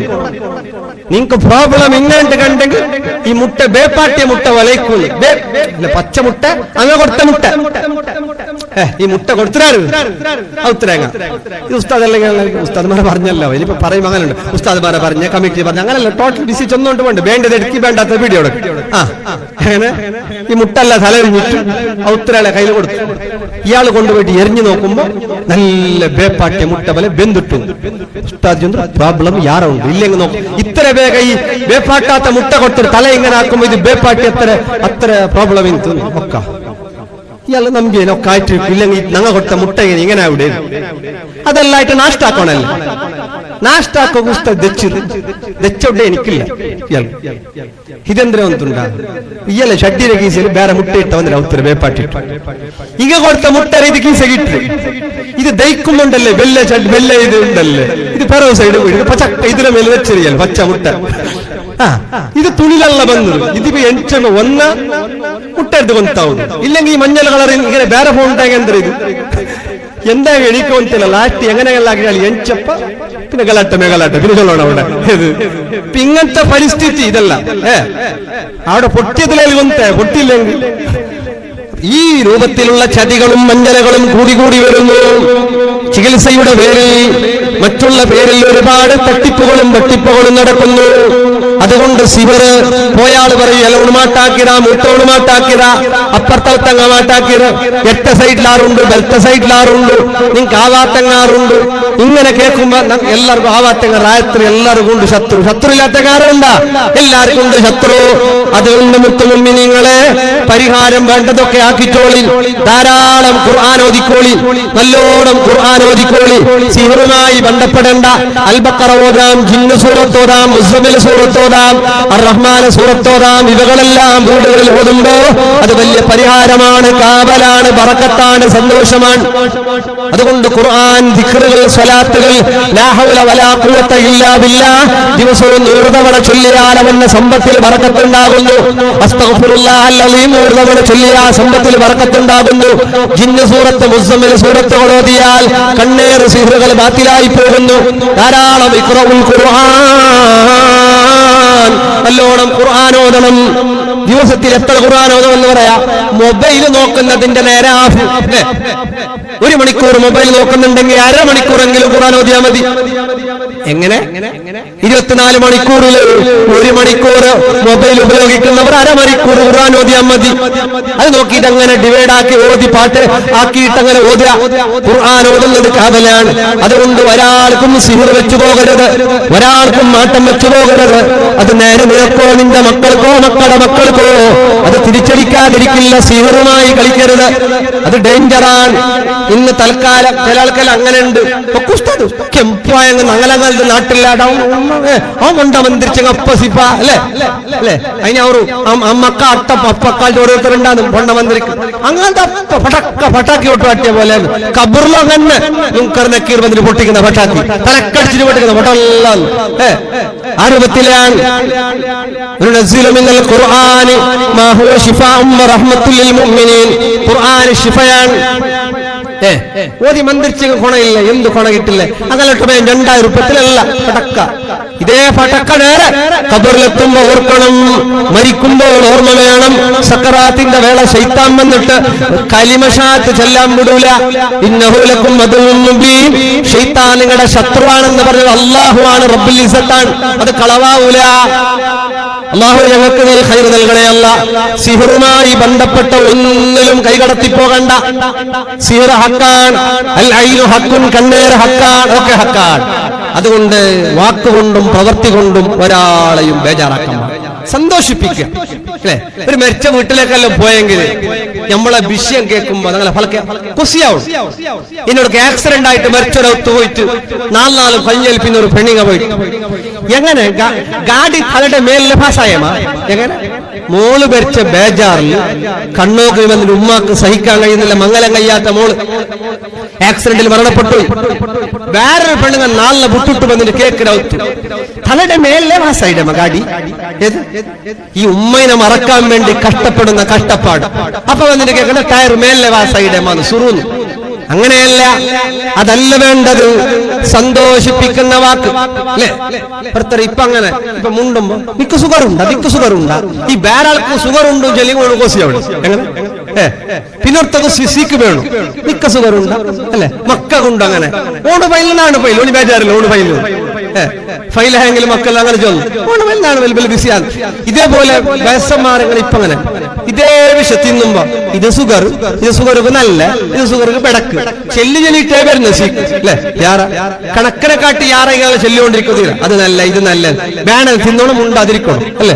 നിങ്ങൾക്ക് പ്രോബ്ലം ഇങ്ങോട്ട് കണ്ടെങ്കിൽ ഈ മുട്ട ബേപ്പാട്ടിയ മുട്ട വലയ്ക്കൂല പച്ച മുട്ട അങ്ങനെ കൊടുത്ത മുട്ട ഈ മുട്ട കൊടുത്തിരാറ് ഉത്തരേങ്ങ ഇത് ഉസ്താദ്മാരെ പറഞ്ഞല്ലോ ഇനിയിപ്പോ പറയും അങ്ങനെയുണ്ട് ഉസ്താദ്മാരെ പറഞ്ഞ കമ്മിറ്റി പറഞ്ഞ അങ്ങനല്ല ടോട്ടൽ ഡിസിച്ച് ഒന്നുകൊണ്ട് വേണ്ട വേണ്ടത് എടുക്കി വേണ്ടാത്ത വീഡിയോ അങ്ങനെ ഈ മുട്ടല്ല തലവിഞ്ഞിട്ട് ഉത്തരകളെ കയ്യിൽ കൊടുത്തു ഇയാൾ കൊണ്ടുപോയിട്ട് എറിഞ്ഞു നോക്കുമ്പോ നല്ല ബേപ്പാട്ടിയ മുട്ട പോലെ ബെന്തിട്ടു ഉസ്താദ് പ്രോബ്ലം യാറുണ്ട് ഇല്ലെങ്കിൽ നോക്കും ഇത്ര വേഗ ഈ ബേപ്പാട്ടാത്ത മുട്ട കൊടുത്തിട്ട് തല ഇങ്ങനെ ആക്കുമ്പോ ഇത് ബേപ്പാട്ടി അത്ര പ്രോബ്ലം എനിക്ക് ഒക്കെ ഇയാൾ നമ്പിയെ ഒക്കെ ആയിട്ട് ഇല്ലെങ്കിൽ ഞങ്ങ കൊടുത്ത മുട്ട ഇങ്ങനെ അവിടെ അതെല്ലായിട്ട് നാഷ്ടാക്കണല്ലേ നാഷ്ടാക്കോ ഉസ്താദ് ദച്ചോട്ടെ എനിക്കില്ല ഇയാൾ ഇതെന്തര ഒന്നുണ്ടാ ഇയാളെ ഷഡ്ഡിയുടെ കീസിൽ വേറെ മുട്ട ഇട്ട വന്നില്ല ഉത്തര വേപ്പാട്ടിട്ട് ഇങ്ങ കൊടുത്ത മുട്ട ഇത് കീസ കിട്ടി ഇത് ദയിക്കുമ്പോണ്ടല്ലേ വെല്ല ഇത് ഉണ്ടല്ലേ ഇത് പെറോ സൈഡ് പോയി പച്ചക്ക ഇതിലെ മേലെ വെച്ചെറിയാൽ പച്ച മുട്ട ഇത് തുണിലല്ല ಬಂದ್ರು ഇതിപ്പോ ಎಂಚನ ಒನ್ನ ಮುಟ್ಟ എടുത്ത് കൊണ്ടാവുന്നു ഇല്ലെങ്കിൽ ഈ മഞ്ഞൾ കളറിൽ ഇങ്ങനെ ಬೇರೆ പോണ്ടാಗ ಅಂದ್ರೆ ಇದು എന്താ എണീക്കോന്നില്ല ലാസ്റ്റ് എങ്ങനെയല്ലാക്കിയാൽ എഞ്ചപ്പ പിന്നെ ഗലാട്ട മേഘലാട്ട പിന്നെ ചൊല്ലണം അവിടെ ഇങ്ങനത്തെ പരിസ്ഥിതി ഇതല്ല അവിടെ പൊട്ടിയതിലേക്ക് കൊണ്ടേ പൊട്ടിയില്ലെങ്കിൽ ഈ രൂപത്തിലുള്ള ചതികളും മഞ്ഞളുകളും കൂടി വരുന്നു ചികിത്സയുടെ പേരിൽ മറ്റുള്ള പേരിൽ ഒരുപാട് തട്ടിപ്പുകളും വെട്ടിപ്പുകളും നടക്കുന്നു അതുകൊണ്ട് സിവർ പോയാൾ പറയും എലോണ് മാട്ടാക്കിറ മൂത്തോണ് മാട്ടാക്കിറ അപ്പുറത്തങ്ങ മാട്ടാക്കിറ എട്ട സൈഡിലാറുണ്ട് ബെൽത്ത സൈഡിലാറുണ്ട് നിങ്ങൾക്ക് ആവാത്തങ്ങാറുണ്ട് ഇങ്ങനെ കേൾക്കുമ്പോ എല്ലാവർക്കും ആവാത്തങ്ങ രാത്രി എല്ലാവർക്കും ഉണ്ട് ശത്രു ഇല്ലാത്ത കാരണമുണ്ട എല്ലാവർക്കും ഉണ്ട് ശത്രു അതുകൊണ്ട് മുത്തുമുമ്മിനിങ്ങളെ പരിഹാരം വേണ്ടതൊക്കെ ആക്കിച്ചോളി ധാരാളം ഖുർആൻ ഓതിക്കോളി നല്ലോണം ഖുർആൻ ഓതിക്കോളി സിഹറുമായി ബന്ധപ്പെടേണ്ട അൽബഖറ ഓതാം ജിന്ന് സൂറത്ത് ഓതാം മുസ്ലിമിൽ സൂറത്ത് ഓതാം അർ-റഹ്മാൻ സൂറത്ത് ഓതാം ഇവകളെല്ലാം വീടുകളിൽ ഓതുമ്പോ അത് വലിയ പരിഹാരമാണ് കാവലാണ് ബറക്കത്താണ് സന്തോഷമാണ് അതുകൊണ്ട് ഖുർആൻ ദിക്റുകൾ സ്വലാത്തുകൾ ലാ ഹൗല വലാ ഖുവത ഇല്ലാ ബില്ലാഹ് ദിവസവും 100 തവണ ചൊല്ലിയാൽ അവന്റെ സമ്പത്തിൽ ബറക്കത്തുണ്ടാകുന്നു അസ്തഗ്ഫിറുല്ലാഹൽ അലീം 100 തവണ ചൊല്ലിയാൽ സമ്പത്തിൽ ബറക്കത്തുണ്ടാകുന്നു ജിന്ന് സൂറത്ത് മുസ്ലിമിൽ സൂറത്ത് ഓതിയാൽ കണ്ണേറ് സിഹറുകൾ ബാത്തിലായി പോകുന്നു ധാരാളം ഇഖ്റഉൽ ഖുർആൻ നല്ലോണം ഖുർആൻ ഓതണം ദിവസത്തിൽ എത്ര ഖുർആൻ ഓതണമെന്ന് പറയാ മൊബൈൽ നോക്കുന്നതിന്റെ നേരെ ആഫ് 1 മണിക്കൂർ മൊബൈൽ നോക്കുന്നുണ്ടെങ്കിൽ 1/2 മണിക്കൂറെങ്കിലും ഖുർആൻ ഓതിയാൽ മതി എങ്ങനെ 24 മണിക്കൂറിൽ 1 മണിക്കൂർ മൊബൈൽ ഉപയോഗിക്കുന്നവർ 1/2 മണിക്കൂർ ഖുർആൻ ഓതിയാൽ മതി അത് നോക്കിയിട്ട് അങ്ങനെ ഡിവൈഡ് ആക്കി ഓതി പാട്ട് ആക്കിയിട്ട് അങ്ങനെ ഓതുക ഖുർആൻ ഓതുന്നത് കാവലാണ് അതുകൊണ്ട് ഒരാൾക്കും സിഹർ വെച്ചു പോകരുത് ഒരാൾക്കും മാറ്റം വെച്ചു പോകരുത് അത് നേരെ നിനക്കോ നിന്റെ മക്കൾക്കോ മക്കളുടെ മക്കൾക്കോ അത് തിരിച്ചടിക്കാതിരിക്കില്ല സിഹറുമായി കളിക്കരുത് അത് ഡേഞ്ചറാണ് ഇന്ന് തൽക്കാലം ചില ആൾക്കാർ അങ്ങനെ ഉണ്ട് അങ്ങനങ്ങളുടെ നാട്ടിലാടാവും അവൻ കൊണ്ട മന്ത്രിച്ച അപ്പസിപ്പ അല്ലേ അല്ലെ അതിന് അവരു അമ്മക്ക അട്ട അപ്പക്കാൽ ഓരോരുത്തരുണ്ടാകും കൊണ്ട മന്ത്രിക്ക് അങ്ങനത്തെ പട്ടാക്കി ഒട്ടുപാട്ടിയ പോലെ കബറിലോ തന്നെ മുൻകർ നക്കീർ വന്നിട്ട് പൊട്ടിക്കുന്ന പട്ടാക്കി തലക്കടിച്ചിട്ട് പൊട്ടിക്കുന്ന പൊട്ടല്ല ആ രൂപത്തിലാണ് ഖുർആൻ ഖുർആൻ ശിഫയാണ് ഓതി മന്ത്രിച്ച് കൊണയില്ല, എന്ത് കൊണ കിട്ടില്ല. അങ്ങനെ 2000 രൂപത്തിലല്ല പടക്ക. ഇതേ പടക്ക നേരെ ഖബറിലെത്തുമ്പോ ഓർക്കണം, മരിക്കുമ്പോൾ ഓർമ്മ വേണം. സക്കറാത്തിന്റെ വേള ശൈത്താൻ വന്നിട്ട് കലിമഷാത്ത് ചെല്ലാൻ വിടൂല. ഇന്നഹു ലക്കും അദുവ്വുൻ മുബീൻ, ശൈത്താൻ നിങ്ങളുടെ ശത്രുവാണെന്ന് പറഞ്ഞത് അല്ലാഹു ആണ്, റബ്ബുൽ ഇസ്സത്താണ്. അത് കളവാവൂല. അല്ലാഹു ഞങ്ങൾക്ക് നീ ഖൈർ നൽകണേ അല്ല. സിഹറുമായി ബന്ധപ്പെട്ട ഒന്നിലും കൈകടത്തി പോകണ്ട. സിഹർ ഹക്കാണ്, അൽ ഐനു ഹക്കുൻ, കണ്ണേർ ഹക്കാണ്, ഒക്കെ ഹക്കാണ്. അതുകൊണ്ട് വാക്കുകൊണ്ടും പ്രവൃത്തി കൊണ്ടും ഒരാളെയും ബേജാറാക്കാൻ സന്തോഷിപ്പിക്കുക. അല്ലെ, ഒരു മരിച്ച വീട്ടിലേക്കല്ലോ പോയെങ്കിൽ നമ്മളെ വിഷയം കേൾക്കുമ്പോ ഞങ്ങളെ ഫലക്കെ കുസിയാവും. എന്നോട് ആക്സിഡന്റ് ആയിട്ട് മരിച്ചൊരത്ത് പോയിട്ട് 4 കഴിഞ്ഞാൽ പിന്നെ ഒരു പെണ്ണിങ്ങ പോയിട്ട് എങ്ങനെ ഗാഡി തലയുടെ മേലിലെ ഭാഷായമാ എങ്ങനെ മോള് മരിച്ച ബേജാറിൽ കണ്ണോക്കി വന്നിട്ട് ഉമ്മാക്ക് സഹിക്കാൻ കഴിയുന്നില്ല. മംഗലം കഴിയാത്ത മോള് ആക്സിഡന്റിൽ മരണപ്പെട്ടു. വേറൊരു പെണ്ണുങ്ങ 4 വിട്ടിട്ട് വന്നിട്ട് കേക്കിനകത്ത് തലയുടെ മേലിലെ ഭാഷയുടെ ഗാഡി. ഈ ഉമ്മനെ മറക്കാൻ വേണ്ടി കഷ്ടപ്പെടുന്ന കഷ്ടപ്പാട്. അപ്പൊ വന്നിട്ട് കേൾക്കുന്ന ടയർ മേലിലെ വാസയുടെ മാന്ന് സുറുന്നു. അങ്ങനെയല്ല, അതല്ല വേണ്ടത്. സന്തോഷിപ്പിക്കുന്ന വാക്ക് അല്ലെ. ഇപ്പൊ അങ്ങനെ ഇപ്പൊ മുണ്ടുമ്പോ നിക്ക് സുഖറുണ്ടാ ഈ വേറാൾക്ക് സുഖറുണ്ടോ ചെല്ലിങ്ങോട് കോസിയാവും. എങ്ങനെ പിന്നൊരുത്തത് സിക്ക് വേണം, നിക്ക സുഖറുണ്ട അല്ലെ. മക്ക കൊണ്ട് അങ്ങനെ on ഫൈലിനാണ് file, Oni ബേജാറില്ല. On file ഫൈലായെങ്കിലും മക്കൾ അങ്ങനെ ചൊല്ലും. ഓണ് ഫൈലിനാണ് വലിയ ബിസിയാണ്. ഇതേപോലെ വയസ്സന്മാരങ്ങൾ ഇപ്പൊ അങ്ങനെ ഇതേ വിഷയം തിന്നുമ്പോ ഇത് സുഗർക്ക് നല്ല, ഇത് സുഗർക്ക് പെടക്ക് ചെല്ലി ചെല്ലിട്ടേ വരുന്ന സീക്ക് അല്ലെ. കണക്കിനെ കാട്ടി യാറകളെ ചെല്ലുകൊണ്ടിരിക്കുന്ന അത് നല്ല, ഇത് നല്ല, വേണം തിന്നോണം ഉണ്ടാതിരിക്കണം അല്ലെ.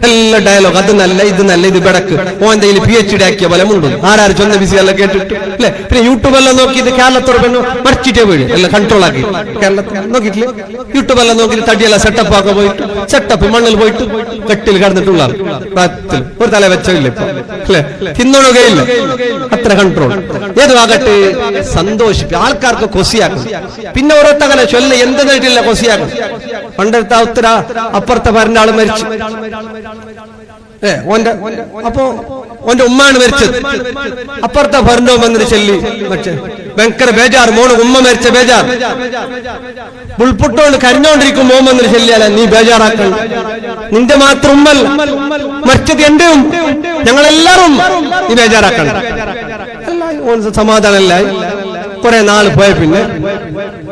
എല്ലാ ഡയലോഗ് അത് നല്ല, ഇത് നല്ല, ഇത് പെടക്ക്. ഓന്തെങ്കിലും PhD ആക്കിയ പോലെ മുണ്ടു ആരാരും ചൊന്ന ബിസി എല്ലാം കേട്ടിട്ട് അല്ലെ. പിന്നെ യൂട്യൂബെല്ലാം നോക്കിയിട്ട് കേരളത്തോട് പെണ്ണു മറിച്ചിട്ടേ വീട് എല്ലാം കൺട്രോൾ ആക്കി. കേരളത്തിൽ നോക്കിയിട്ടില്ലേ, യൂട്യൂബെല്ലാം നോക്കിയിട്ട് തടിയെല്ലാം സെറ്റപ്പ് ആക്കാൻ പോയിട്ട് സെറ്റപ്പ് മണ്ണിൽ പോയിട്ട് കെട്ടിൽ കിടന്നിട്ടുള്ള ഒരു തല വെച്ചില്ല അല്ലെ. തിന്നോണുകയില്ല, അത്ര കൺട്രോൾ. ഏതുവാകട്ടെ സന്തോഷിപ്പിക്കും, ആൾക്കാർക്ക് കൊസിയാക്കും. പിന്നെ ഓരോത്തങ്ങനെ ചൊല്ല എന്ത് നേട്ടില്ല കൊസിയാക്കും. പണ്ടത്തെ ഉത്തര അപ്പുറത്തെ പറഞ്ഞ ആള് മരിച്ചു. അപ്പോ ഓന്റെ ഉമ്മാണ് മരിച്ചത്. അപ്പുറത്തെ ഭരണോ വന്നിട്ട് ചെല്ലി മറ്റേ ഭയങ്കര ബേജാർ, മോണ് ഉമ്മ മരിച്ച ബേജാർ. ഉൾപൊട്ടോണ്ട് കരഞ്ഞോണ്ടിരിക്കും മോൻ വന്നിട്ട് ചെല്ലിയാല നീ ബേജാറാക്കണം. നിന്റെ മാത്രം ഉമ്മല്ല, മരിച്ചത് എന്റെ ഞങ്ങളെല്ലാരും നീ ബേജാറാക്കണം. സമാധാനമല്ല. കുറെ നാൾ പോയ പിന്നെ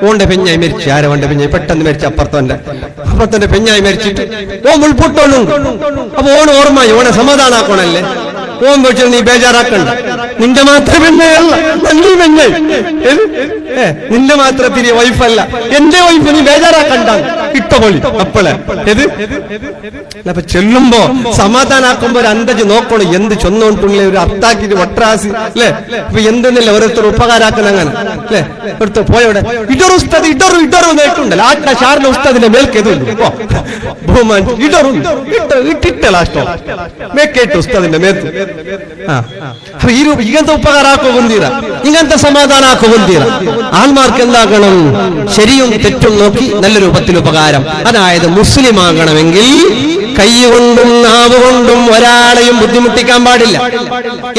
ഓന്റെ പെഞ്ഞായി മരിച്ചു. ആരെ ഓന്റെ പെഞ്ഞായി പെട്ടെന്ന് മരിച്ചു. അപ്പുറത്തെ പെഞ്ഞായി മരിച്ചിട്ട് ഓൻ ഉൾപൊട്ടോണ്ടുണ്ട്. അപ്പൊ ഓണ് ഓർമ്മയായി, ഓനെ സമാധാനാക്കണല്ലേ. ഓൻ വെച്ചു നീ ബേജാറാക്കണ്ട, നിന്റെ മാത്രം പെണ്ണയല്ല, നല്ലി പെണ്ണായി. നിന്റെ മാത്രത്തിന് വൈഫല്ല, എന്റെ വൈഫ്, നീ ബേജാറാക്കണ്ട. ഇട്ടപൊളി അപ്പളെ അപ്പൊ ചെല്ലുമ്പോ സമാധാനാക്കുമ്പോ ഒരു അന്തജ് നോക്കണം. എന്ത് ചൊന്നോണ്ടുള്ള ഒരു അർത്താക്കിട്ട് വട്രാസി അല്ലെ. ഇപ്പൊ എന്തെന്നില്ല ഓരോരുത്തർ ഉപകാരാക്കുന്ന അങ്ങനെ അല്ലെ. ഒരുത്തർ പോയവിടെ ഇടറു ഉസ്താദ് ഇടറു നേട്ടുണ്ടല്ലോ. ആ ഷാറിന്റെ ഉസ്താദിന്റെ മേൽക്കേതു ബഹുമാൻ ഇടറു ഇട്ടിട്ട ലാസ്റ്റോ മേക്കേട്ടു ഉസ്താദിന്റെ മേത്ത്. അപ്പൊ ഇങ്ങനത്തെ ഉപകാരാക്കോ കൊണ്ടീര, ഇങ്ങനത്തെ സമാധാനാക്കോ കൊണ്ടീര. ആൺമാർക്ക് എന്താക്കണം, ശരിയും തെറ്റും നോക്കി നല്ല രൂപത്തിൽ ഉപകാരം. അതായത് മുസ്ലിം ആകണമെങ്കിൽ കൈകൊണ്ടും നാവുകൊണ്ടും ഒരാളെയും ബുദ്ധിമുട്ടിക്കാൻ പാടില്ല.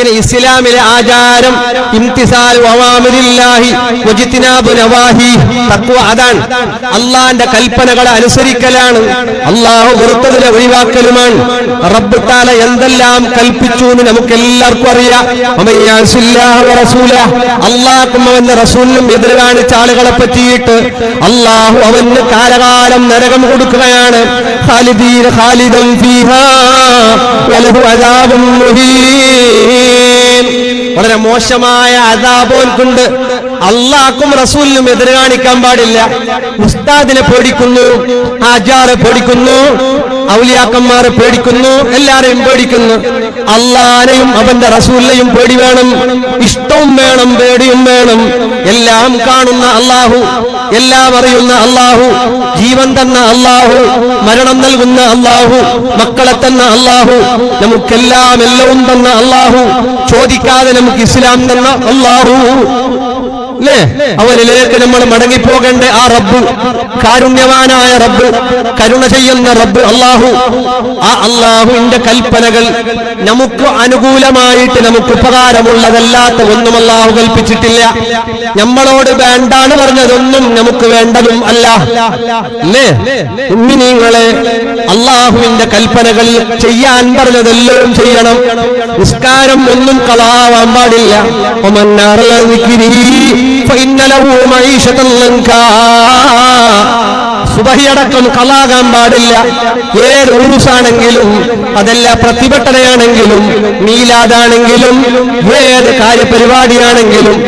ഇനി ഇസ്ലാമിലെ ആചാരം ഇംതിസാലു അവാമിരില്ലാഹി വജ്തിനാബു നവാഹി, തഖ്വ അതാണ്. അല്ലാഹുവിന്റെ കൽപ്പനകളെ അനുസരിക്കലാണ്, അല്ലാഹു വെറുത്തതിനെ ഒഴിവാക്കലുമാണ്. റബ്ബ് തആല എന്തെല്ലാം കൽപ്പിച്ചു എന്ന് നമുക്കെല്ലാവർക്കും അറിയാം. അല്ലാഹുവും അവന്റെ റസൂലിനും എതിര് കാണിച്ച ആളുകളെ പറ്റിയിട്ട് അല്ലാഹു അവന് കാലകാലം നരകം കൊടുക്കുകയാണ്. ഖാലിദൻ ഫീഹാ വലഹു അദാബുൻ മുഹീൻ. വളരെ മോശമായ അദാബോൽക്കുണ്ട്. അള്ളാഹ്ക്കും റസൂലിനും എതിര് കാണിക്കാൻ പാടില്ല. ഉസ്താദിനെ പേടിക്കുന്നു, ആചാരെ പേടിക്കുന്നു, ഔലിയാക്കന്മാരെ പേടിക്കുന്നു, എല്ലാരെയും പേടിക്കുന്നു. അള്ളാനെയും അവന്റെ റസൂലിനെയും പേടി വേണം, ഇഷ്ടവും വേണം, പേടിയും വേണം. എല്ലാം കാണുന്ന അള്ളാഹു, എല്ലാം അറിയുന്ന അള്ളാഹു, ജീവൻ തന്ന അള്ളാഹു, മരണം നൽകുന്ന അള്ളാഹു, മക്കളെ തന്ന അള്ളാഹു, നമുക്കെല്ലാം എല്ലാവും തന്ന അള്ളാഹു, ചോദിക്കാതെ നമുക്ക് ഇസ്ലാം തന്ന അള്ളാഹു അല്ലേ. അവനിലേക്ക് നമ്മൾ മടങ്ങിപ്പോകേണ്ട ആ റബ്ബ്, കാരുണ്യവാനായ റബ്ബ്, കരുണ ചെയ്യുന്ന റബ്ബ് അള്ളാഹു. ആ അള്ളാഹുവിന്റെ കൽപ്പനകൾ നമുക്ക് അനുകൂലമായിട്ട് നമുക്ക് ഉപകാരമുള്ളതല്ലാത്ത ഒന്നും അല്ലാഹു കൽപ്പിച്ചിട്ടില്ല. നമ്മളോട് വേണ്ടാന്ന് പറഞ്ഞതൊന്നും നമുക്ക് വേണ്ടതും അല്ല. അല്ലേ മുഅ്മിനീങ്ങളെ, അള്ളാഹുവിന്റെ കൽപ്പനകളിൽ ചെയ്യാൻ പറഞ്ഞതെല്ലാം ചെയ്യണം. നിസ്കാരം ഒന്നും കളാവാൻ പാടില്ല. സുബഹിയടക്കം കളാകാൻ പാടില്ല. ഏത് ഉറുസാണെങ്കിലും, അതല്ല പ്രതിഭട്ടനയാണെങ്കിലും, മീലാദാണെങ്കിലും, ഏത് കാര്യപരിപാടിയാണെങ്കിലും